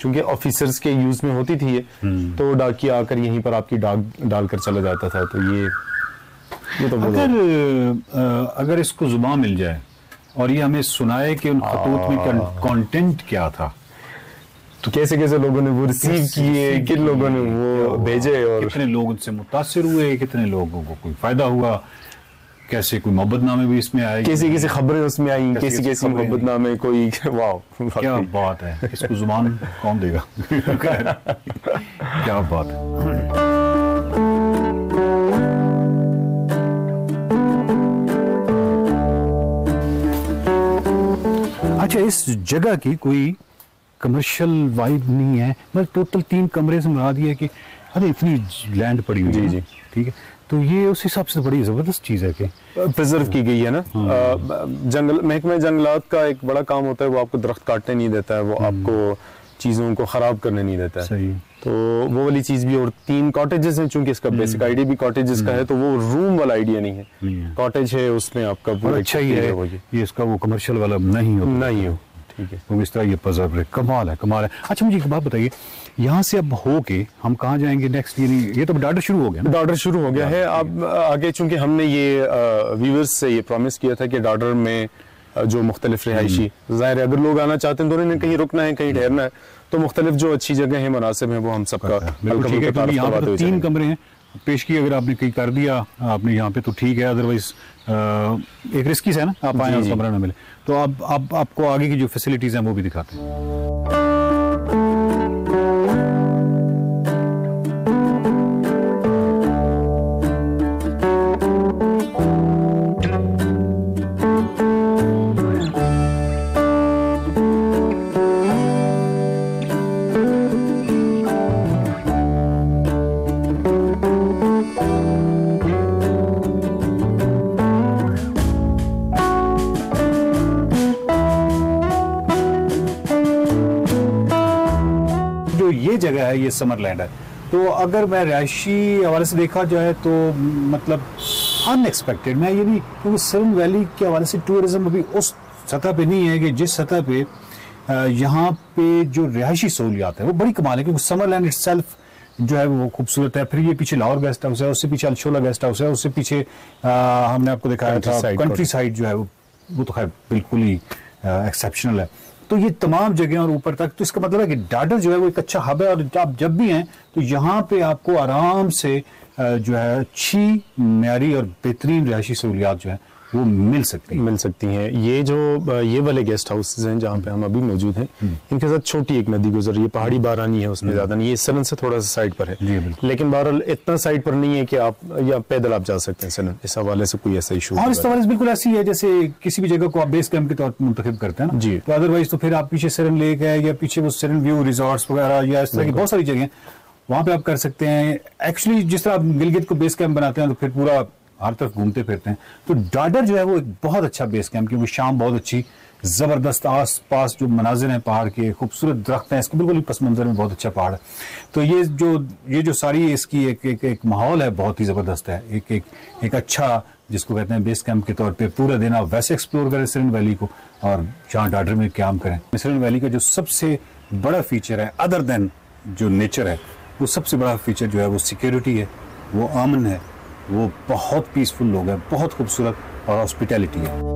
क्योंकि ऑफिसर्स के यूज में होती थी ये, तो डाकिया आकर यहीं पर आपकी डाक डालकर चला जाता था। तो ये तो अगर इसको जुबान मिल जाए और ये हमें सुनाए कि उन खतूत में कंटेंट क्या था, तो कैसे कैसे लोगों ने वो रिसीव किए, किन लोगों ने वो भेजे, और कितने लोग उनसे मुतासिर हुए, कितने लोगों को कोई फायदा हुआ, कैसे कोई मोहब्बतनामे भी इसमें आए, कैसी खबरें उसमें आई, कैसी मोहब्बतनामे, कोई वाह क्या बात है। इसको जुबान कौन देगा? क्या बात है। अच्छा, इस जगह की कोई कमर्शियल वाइब नहीं है, मतलब टोटल 3 कमरे से मुराद ये है कि अरे इतनी लैंड पड़ी हुई है। जी ठीक है, तो ये उस हिसाब से बड़ी ज़बरदस्त चीज़ है कि प्रिजर्व की गई है ना। जंगल महकमे जंगलात का एक बड़ा काम होता है, वो आपको दरख्त काटने नहीं देता है, वो आपको चीज़ों को ख़राब करने नहीं देता है। सही। तो वो वाली चीज भी। और 3 कॉटेजेस हैं, चूंकि इसका बेसिक आइडिया भी कॉटेजेस का है, तो वो रूम वाला आइडिया नहीं है, कॉटेज है, उसमें आपका पूरा अच्छा ही है ये, इसका वो कमर्शियल वाला नहीं हो। ठीक है, तो इस तरह ये पजल है, कमाल है। अच्छा मुझे एक बात बताइए, यहाँ से अब हो के हम कहाँ जाएंगे नेक्स्ट? ये तो डार्डर शुरू हो गया ना? डार्डर शुरू हो गया है। अब आगे चूंकि हमने ये व्यूअर्स से ये प्रॉमिस किया था कि डार्डर में जो मुख्तलिफ रिहायशी, ज़ाहिर है अगर लोग आना चाहते हैं तो उन्होंने कहीं रुकना है, कहीं ठहरना है, तो मुख्तलिफ जो अच्छी जगह है, मुनासिब है, वो हम सबका ठीक है। क्योंकि यहाँ पर 3 कमरे हैं, पेश की अगर आपने कहीं कर दिया आपने यहाँ पे तो ठीक है, अदरवाइज एक रिस्की है ना, आप आए कमरा ना मिले। तो अब आपको आगे की जो फैसिलिटीज हैं वो भी दिखाते हैं। ये जगह है, ये समरलैंड है। तो अगर मैं रिहायशी हवाले से देखा जाए तो मतलब अनएक्सपेक्टेड, मैं ये नहीं, क्योंकि सिरन वैली के हवाले से टूरिज्म अभी उस सतह पे नहीं है कि जिस सतह पे यहाँ पे जो रिहायशी सहूलियात है वो बड़ी कमाल है। क्योंकि समरलैंड इटसेल्फ जो है वो खूबसूरत है। फिर ये पीछे लाहौर गेस्ट हाउस है, उससे पीछे अलशोला गेस्ट हाउस है, उससे पीछे हमने आपको दिखाया था कंट्री साइड जो है वो तो खैर बिल्कुल ही एक्सेप्शनल है। तो ये तमाम जगह और ऊपर तक, तो इसका मतलब है कि डार्डर जो है वो एक अच्छा हब है, और आप जब भी हैं तो यहाँ पे आपको आराम से जो है अच्छी म्यारी और बेहतरीन रिहायशी सहूलियात जो है वो मिल सकती हैं। ये वाले गेस्ट हाउसेज हैं जहाँ पे हम अभी मौजूद हैं, इनके साथ छोटी एक नदी गुजर रही है, पहाड़ी बारानी है, उसमें ज्यादा नहीं, ये सरन से थोड़ा सा साइड पर है, लेकिन बहरहाल इतना साइड पर नहीं है कि आप या पैदल आप जा सकते हैं सरन। इस हवाले से कोई ऐसा इशू, और इस हवाले से बिल्कुल ऐसी है जैसे किसी भी जगह को आप बेस कैंप के तौर पर मुंतखब करते हैं ना जी। तो अदरवाइज तो फिर आप पीछे सरन लेक है या पीछे वो सरन व्यू रिजॉर्ट्स वगैरह या इस तरह की बहुत सारी जगह वहां पे आप कर सकते हैं। एक्चुअली जिस तरह आप गिलगित को बेस कैंप बनाते हैं तो फिर पूरा हर तरफ घूमते फिरते हैं। तो डार्डर जो है वो एक बहुत अच्छा बेस कैंप, क्योंकि शाम बहुत अच्छी जबरदस्त, आस पास जो मनाजिर हैं पहाड़ के, खूबसूरत दरख्त हैं, इसके बिल्कुल पस मंजर में बहुत अच्छा पहाड़ है। तो ये जो सारी इसकी एक माहौल है बहुत ही जबरदस्त है। एक अच्छा जिसको कहते हैं बेस कैंप के तौर पे पूरा दिन आप वैसे एक्सप्लोर करें सिरन वैली को, और जहाँ डार्डर में क्याम करें। सिरन वैली का जो सबसे बड़ा फीचर है अदर देन जो नेचर है, वो सबसे बड़ा फीचर जो है वो सिक्योरिटी है, वो अमन है, वो बहुत पीसफुल लोग हैं, बहुत खूबसूरत, और हॉस्पिटैलिटी है।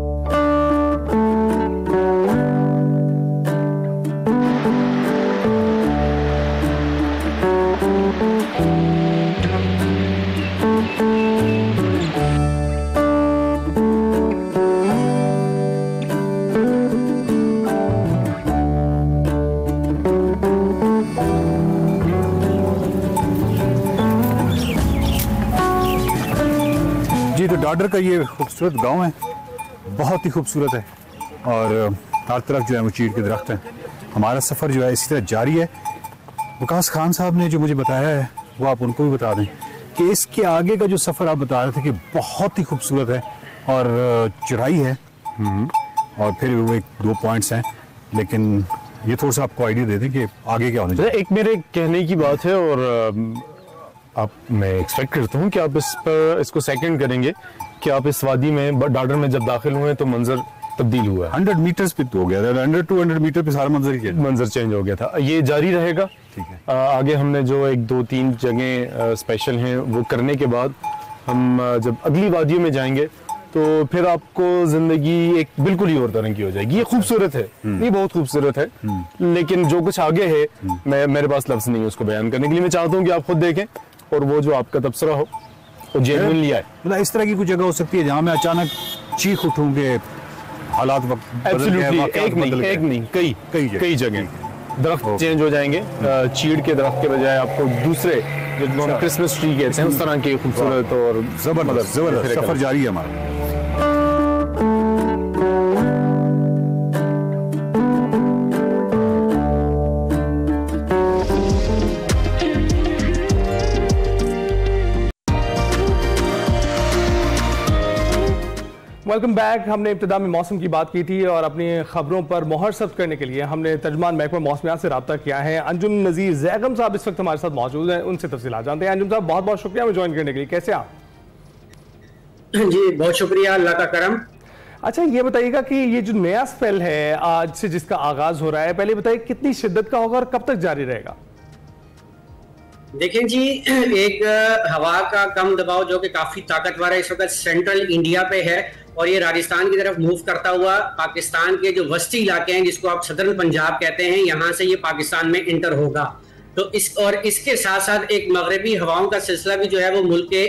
तो डार्डर का ये खूबसूरत गांव है, बहुत ही खूबसूरत है, और हर तरफ जो है वो चीड़ के दरख्त हैं। हमारा सफ़र जो है इसी तरह जारी है। वकास खान साहब ने जो मुझे बताया है वो आप उनको भी बता दें कि इसके आगे का जो सफ़र आप बता रहे थे कि बहुत ही खूबसूरत है और चढ़ाई है, और फिर वो 1-2 पॉइंट्स हैं, लेकिन ये थोड़ा सा आपको आइडिया दे दें कि आगे क्या होना चाहिए। एक मेरे कहने की बात है, और मैं एक्सपेक्ट करता हूँ कि आप इसको सेकंड करेंगे कि आप इस वादी में डार्डर में जब दाखिल हुए तो मंजर तब्दील हुआ है। 100 मीटर्स पे तो हो गया था, 100-200 मीटर पे सारा मंजर चेंज हो गया था। ये जारी रहेगा, ठीक है। आगे हमने जो 1-2-3 जगह स्पेशल हैं वो करने के बाद हम जब अगली वादियों में जाएंगे तो फिर आपको जिंदगी एक बिल्कुल ही और तरह की हो जाएगी। ये खूबसूरत है, ये बहुत खूबसूरत है, लेकिन जो कुछ आगे है मेरे पास लफ्ज नहीं है उसको बयान करने के लिए। मैं चाहता हूँ कि आप खुद देखें और वो जो आपका तबसरा हो वो जेन्युइनली आए। मतलब इस तरह की कुछ जगह हो सकती है जहाँ मैं अचानक चीख उठूं कि हालात एक नहीं कई जगह दरख्त चेंज हो जाएंगे। चीड़ के दरख्त के बजाय आपको दूसरे जो हम क्रिसमस ट्री कहते हैं उस तरह के खूबसूरत और जबरदस्त सफर जारी है हमारा। Welcome back. हमने इब्तिदा में मौसम की बात की थी और अपनी खबरों पर मोहर सख्त करने के लिए हमने तर्जमान महकमा मौसमियात से रब्ता किया है। अंजुम नज़ीर ज़ैगम साहब इस वक्त हमारे साथ मौजूद हैं, उनसे तफसीलात जानते हैं। अंजुम साहब, बहुत बहुत शुक्रिया हमें ज्वाइन करने के लिए। कैसे आप? जी बहुत शुक्रिया, अल्लाह का करम। अच्छा, ये बताइएगा कि ये जो नया स्पेल है आज से जिसका आगाज हो रहा है, पहले बताइए कितनी शिद्दत का होगा और कब तक जारी रहेगा? देखें जी, एक हवा का कम दबाव जो कि काफी ताकतवर है, इस वक्त सेंट्रल इंडिया पे है और ये राजस्थान की तरफ मूव करता हुआ पाकिस्तान के जो वस्ती इलाके हैं, जिसको आप सदर्न पंजाब कहते हैं, यहाँ से ये पाकिस्तान में इंटर होगा। तो इसके साथ साथ एक मगरबी हवाओं का सिलसिला भी जो है वो मुल्क के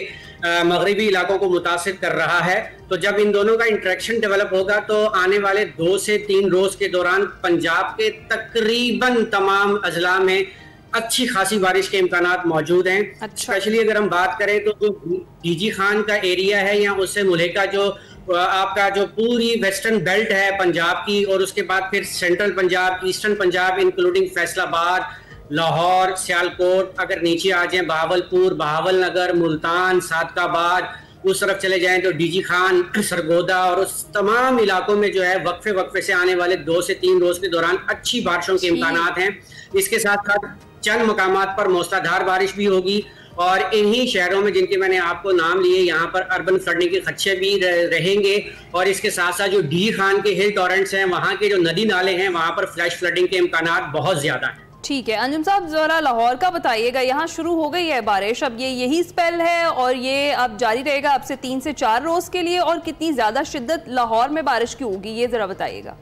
मगरबी इलाकों को मुतासिर कर रहा है। तो जब इन दोनों का इंटरेक्शन डेवलप होगा तो आने वाले 2 से 3 रोज के दौरान पंजाब के तकरीबन तमाम अजला में अच्छी खासी बारिश के इम्कानात मौजूद हैं। स्पेशली अगर हम बात करें तो जो डीजी खान का एरिया है या उससे मुल्का जो आपका जो पूरी वेस्टर्न बेल्ट है पंजाब की, और उसके बाद फिर central Punjab, eastern Punjab including Faisalabad, Lahore, Sialkot, अगर नीचे आ जाए बहावलपुर, बहावलनगर, मुल्तान, सादकाबाद, उस तरफ चले जाएं तो डीजी खान, सरगोदा और उस तमाम इलाकों में जो है वक्फे वक्फे से आने वाले 2 से 3 रोज के दौरान अच्छी बारिशों के इम्कानात हैं। इसके साथ साथ चंद मकामात पर मूसलाधार बारिश भी होगी और इन्हीं शहरों में जिनके मैंने आपको नाम लिए, यहाँ पर अर्बन फ्लडिंग के खदशे भी रहेंगे। और इसके साथ साथ जो डी खान के हिल टॉरेंट्स हैं, वहाँ के जो नदी नाले हैं, वहाँ पर फ्लैश फ्लडिंग के इम्कानात बहुत ज्यादा हैं। ठीक है अंजुम साहब, जरा लाहौर का बताइएगा। यहाँ शुरू हो गई है बारिश, अब यही स्पेल है और ये अब जारी रहेगा अब से 3 से 4 रोज के लिए, और कितनी ज्यादा शिद्दत लाहौर में बारिश की होगी ये जरा बताइएगा।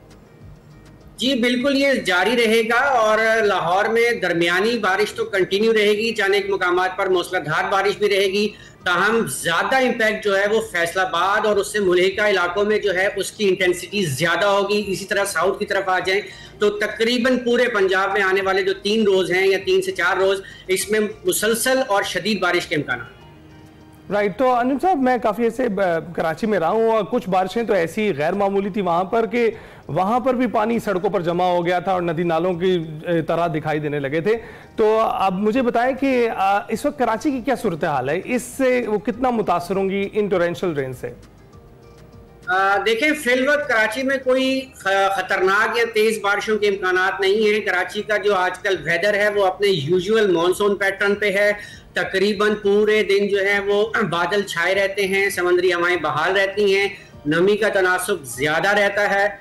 जी बिल्कुल, ये जारी रहेगा और लाहौर में दरमियानी बारिश तो कंटिन्यू रहेगी, चाहे एक मुकामात पर मूसलाधार बारिश भी रहेगी। ताहम ज्यादा इम्पैक्ट जो है वो फैसलाबाद और उससे मुल्हिका इलाकों में जो है उसकी इंटेंसिटी ज्यादा होगी। इसी तरह साउथ की तरफ आ जाएं तो तकरीबन पूरे पंजाब में आने वाले जो 3 रोज हैं या 3 से 4 रोज, इसमें मुसलसल और शदीद बारिश के इम्कान। राइट तो अनुज साहब, मैं काफ़ी ऐसे कराची में रहा हूँ और कुछ बारिशें तो ऐसी गैर मामूली थी वहाँ पर कि वहाँ पर भी पानी सड़कों पर जमा हो गया था और नदी नालों की तरह दिखाई देने लगे थे। तो अब मुझे बताएं कि इस वक्त कराची की क्या सूरत हाल है, इससे वो कितना मुतासर होंगी इन टोरेंशियल रेन से? देखें, फिल वक्त कराची में कोई खतरनाक या तेज बारिशों के इम्कानात नहीं है। कराची का जो आजकल वेदर है वो अपने यूजुअल मॉनसून पैटर्न पे है। तकरीबन पूरे दिन जो है वो बादल छाए रहते हैं, समुद्री हवाएं बहाल रहती हैं, नमी का तनासुब ज्यादा रहता है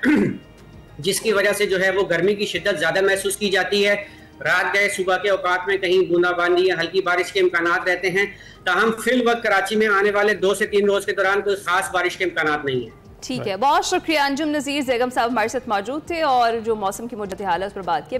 जिसकी वजह से जो है वो गर्मी की शिद्दत ज्यादा महसूस की जाती है। रात गए सुबह के औकात में कहीं बूंदाबांदी या हल्की बारिश के इम्कानात रहते हैं। ताहम फिल वक्त कराची में आने वाले 2 से 3 रोज के दौरान कोई खास बारिश के इम्कानात नहीं है। ठीक है, बहुत शुक्रिया। अंजुम नज़ीर ज़ैगम साहब हमारे साथ मौजूद थे और जो मौसम की मुद्दत हाल है उस पर बात की।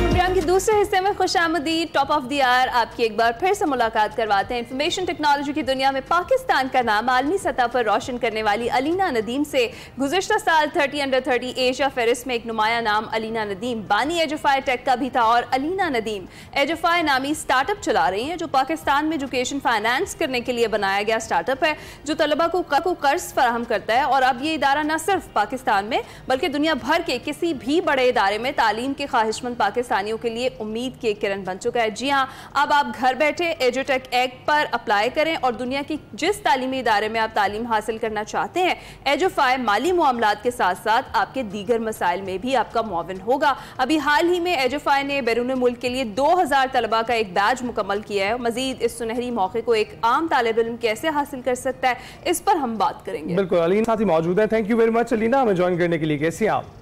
प्रोग्राम के दूसरे हिस्से में खुशामदीद। टॉप ऑफ द आवर आपकी एक बार फिर से मुलाकात करवाते हैं इंफॉर्मेशन टेक्नोलॉजी की दुनिया में पाकिस्तान का नाम आलमी सतह पर रोशन करने वाली अलीना नदीम से। गुज़िश्ता साल 30 अंडर 30 एशिया फेरिस्ट में एक नुमाया नाम अलीना नदीम बानी एजोफाई टेक का भी था और अलीना नदीम एजोफाई नामी स्टार्टअप चला रही हैं जो पाकिस्तान में एजुकेशन फाइनेंस करने के लिए बनाया गया स्टार्टअप है जो तलबा को कर्ज फराहम करता है। और अब ये इदारा न सिर्फ पाकिस्तान में बल्कि दुनिया भर के किसी भी बड़े इदारे में तालीम के ख्वाहिशमंद पाकिस्तानियों के लिए उम्मीद की किरण बन चुका है। जी हाँ, अब आप घर बैठे एजुटेक एक्ट पर अप्लाई करें और दुनिया की जिस तालीमी इदारे में आप तालीम हासिल करना चाहते हैं, एजोफाई माली मामलात के साथ साथ आपके दीगर मसाइल में भी आपका मुआविन होगा। अभी हाल ही में एजोफाई ने बैरून मुल्क के लिए 2000 तलबा का एक बैच मुकम्मल किया है। मजीद इस सुनहरी मौके को एक आम तालिब इल्म कैसे हासिल कर सकता है, इस पर हम बात करेंगे। बिल्कुल, अलीना साथी मौजूद है। Thank you very much Alina हमें ज्वाइन करने के लिए। कैसी आप?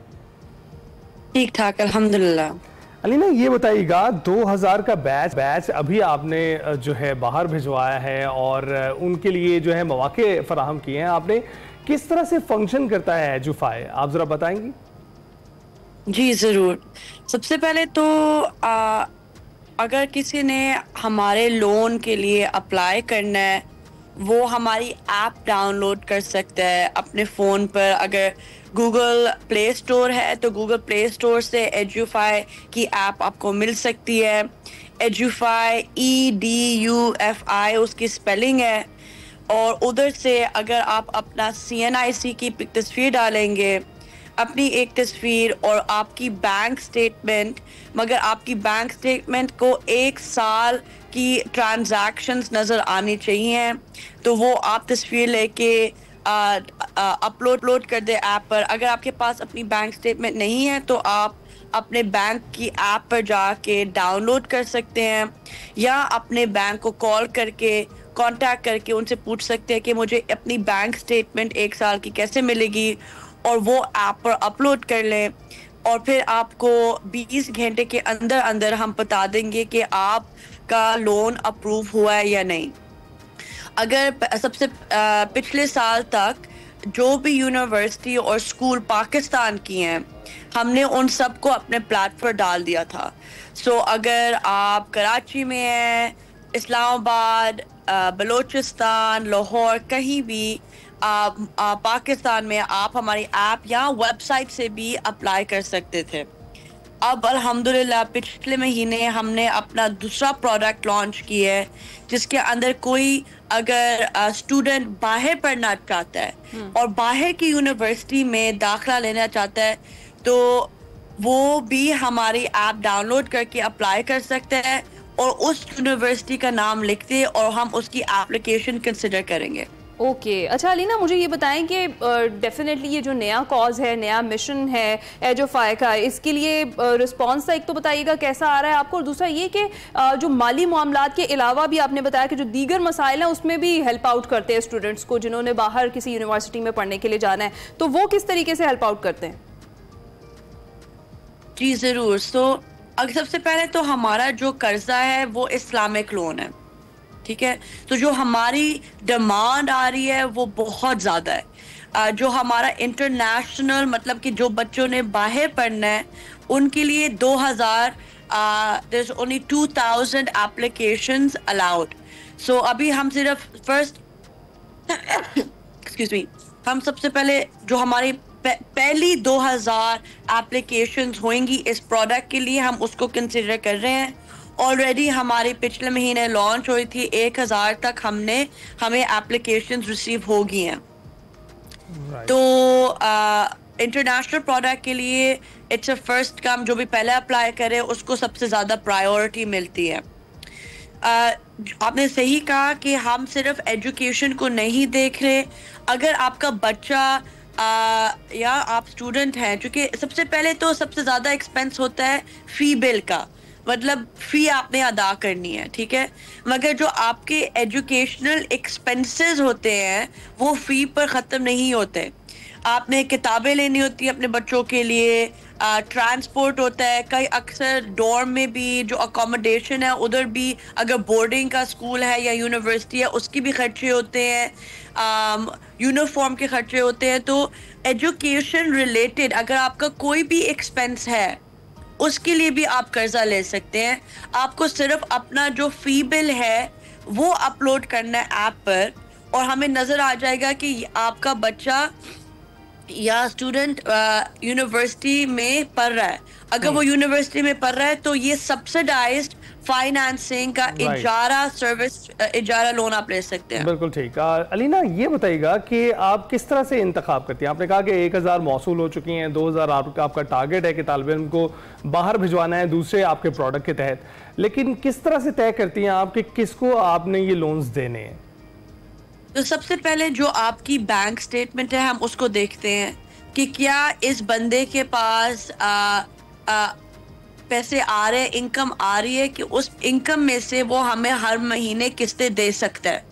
ठीक ठाक अल्हम्दुलिल्लाह। अलीना, ये बताइएगा 2000 का बैच अभी आपने जो है बाहर भिजवाया है और उनके लिए जो है मौके फराहम किए हैं आपने, किस तरह से फंक्शन करता है एजुफाई, आप जरा बताएंगी? जी ज़रूर। सबसे पहले तो अगर किसी ने हमारे लोन के लिए अप्लाई करना है वो हमारी ऐप डाउनलोड कर सकता है अपने फ़ोन पर। अगर गूगल प्ले स्टोर है तो गूगल प्ले स्टोर से एजुफाई की ऐप आपको मिल सकती है। एजुफाई EDUFI उसकी स्पेलिंग है। और उधर से अगर आप अपना CNIC की तस्वीर डालेंगे, अपनी एक तस्वीर और आपकी बैंक स्टेटमेंट, मगर आपकी बैंक स्टेटमेंट को 1 साल की ट्रांजैक्शंस नज़र आनी चाहिए, तो वो आप तस्वीर लेके अपलोड कर दे ऐप पर। अगर आपके पास अपनी बैंक स्टेटमेंट नहीं है तो आप अपने बैंक की ऐप पर जाके डाउनलोड कर सकते हैं, या अपने बैंक को कॉल करके कांटेक्ट करके उनसे पूछ सकते हैं कि मुझे अपनी बैंक स्टेटमेंट 1 साल की कैसे मिलेगी, और वो ऐप पर अपलोड कर लें। और फिर आपको 20 घंटे के अंदर अंदर हम बता देंगे कि आपका लोन अप्रूव हुआ है या नहीं। अगर सबसे पिछले साल तक जो भी यूनिवर्सिटी और स्कूल पाकिस्तान की हैं, हमने उन सबको अपने प्लेटफॉर्म डाल दिया था। सो अगर आप कराची में हैं, इस्लामाबाद, बलूचिस्तान, लाहौर, कहीं भी पाकिस्तान में, आप हमारी ऐप या वेबसाइट से भी अप्लाई कर सकते थे। अब अल्हम्दुलिल्लाह पिछले महीने हमने अपना दूसरा प्रोडक्ट लॉन्च किया है, जिसके अंदर कोई अगर स्टूडेंट बाहर पढ़ना चाहता है और बाहर की यूनिवर्सिटी में दाखिला लेना चाहता है, तो वो भी हमारी ऐप डाउनलोड करके अप्लाई कर सकता है और उस यूनिवर्सिटी का नाम लिखते और हम उसकी एप्लीकेशन कंसिडर करेंगे। ओके अच्छा अलीना, मुझे ये बताएं कि डेफिनेटली ये जो नया कॉज है, नया मिशन है एजोफाई का, इसके लिए रिस्पांस एक तो बताइएगा कैसा आ रहा है आपको, और दूसरा ये कि जो माली मामलात के अलावा भी आपने बताया कि जो दीगर मसाइल हैं उसमें भी हेल्प आउट करते हैं स्टूडेंट्स को जिन्होंने बाहर किसी यूनिवर्सिटी में पढ़ने के लिए जाना है, तो वो किस तरीके से हेल्प आउट करते हैं? जी ज़रूर। अगर सबसे पहले तो हमारा जो कर्जा है वो इस्लामिक लोन है, ठीक है। तो जो हमारी डिमांड आ रही है वो बहुत ज़्यादा है। जो हमारा इंटरनेशनल मतलब कि जो बच्चों ने बाहर पढ़ना है उनके लिए 2000 there's only 2000 applications allowed। So अभी हम सिर्फ फर्स्ट excuse me, हम सबसे पहले जो हमारी पहली 2000 एप्लीकेशंस होंगी इस प्रोडक्ट के लिए, हम उसको कंसिडर कर रहे हैं। ऑलरेडी हमारी पिछले महीने लॉन्च हुई थी, 1000 तक हमें एप्लीकेशंस रिसीव हो गई हैं। तो इंटरनेशनल प्रोडक्ट के लिए इट्स अ फर्स्ट कम, जो भी पहले अप्लाई करे उसको सबसे ज़्यादा प्रायोरिटी मिलती है। आपने सही कहा कि हम सिर्फ एजुकेशन को नहीं देख रहे। अगर आपका बच्चा या आप स्टूडेंट हैं, चूँकि सबसे पहले तो सबसे ज़्यादा एक्सपेंस होता है फ़ी बिल का, मतलब फ़ी आपने अदा करनी है, ठीक है। मगर जो आपके एजुकेशनल एक्सपेंसेस होते हैं वो फ़ी पर ख़त्म नहीं होते। आपने किताबें लेनी होती है अपने बच्चों के लिए, ट्रांसपोर्ट होता है, कई अक्सर डॉर्म में भी जो अकोमोडेशन है उधर भी, अगर बोर्डिंग का स्कूल है या यूनिवर्सिटी है उसकी भी खर्चे होते हैं, यूनिफॉर्म के खर्चे होते हैं। तो एजुकेशन रिलेटेड अगर आपका कोई भी एक्सपेंस है उसके लिए भी आप कर्जा ले सकते हैं। आपको सिर्फ अपना जो फ़ी बिल है वो अपलोड करना है ऐप पर, और हमें नज़र आ जाएगा कि आपका बच्चा या स्टूडेंट यूनिवर्सिटी में पढ़ रहा है। अगर वो यूनिवर्सिटी में पढ़ रहा है तो ये सब्सिडाइज्ड फाइनेंसिंग का इजारा लोन आप ले सकते हैं। बिल्कुल ठीक। अलीना ये बताइएगा कि आप किस तरह से इंतखाब करती हैं? आपने कहा कि 1000 मौसूल हो चुकी हैं, 2000 आपका टारगेट है कि तालिब इल्म को बाहर भिजवाना है दूसरे आपके प्रोडक्ट के तहत, लेकिन किस तरह से तय करती हैं आप कि किसको आपने ये लोन्स देने हैं? तो सबसे पहले जो आपकी बैंक स्टेटमेंट है हम उसको देखते हैं कि क्या इस बंदे के पास पैसे आ रहे हैं, इनकम आ रही है, कि उस इनकम में से वो हमें हर महीने किस्तें दे सकता है।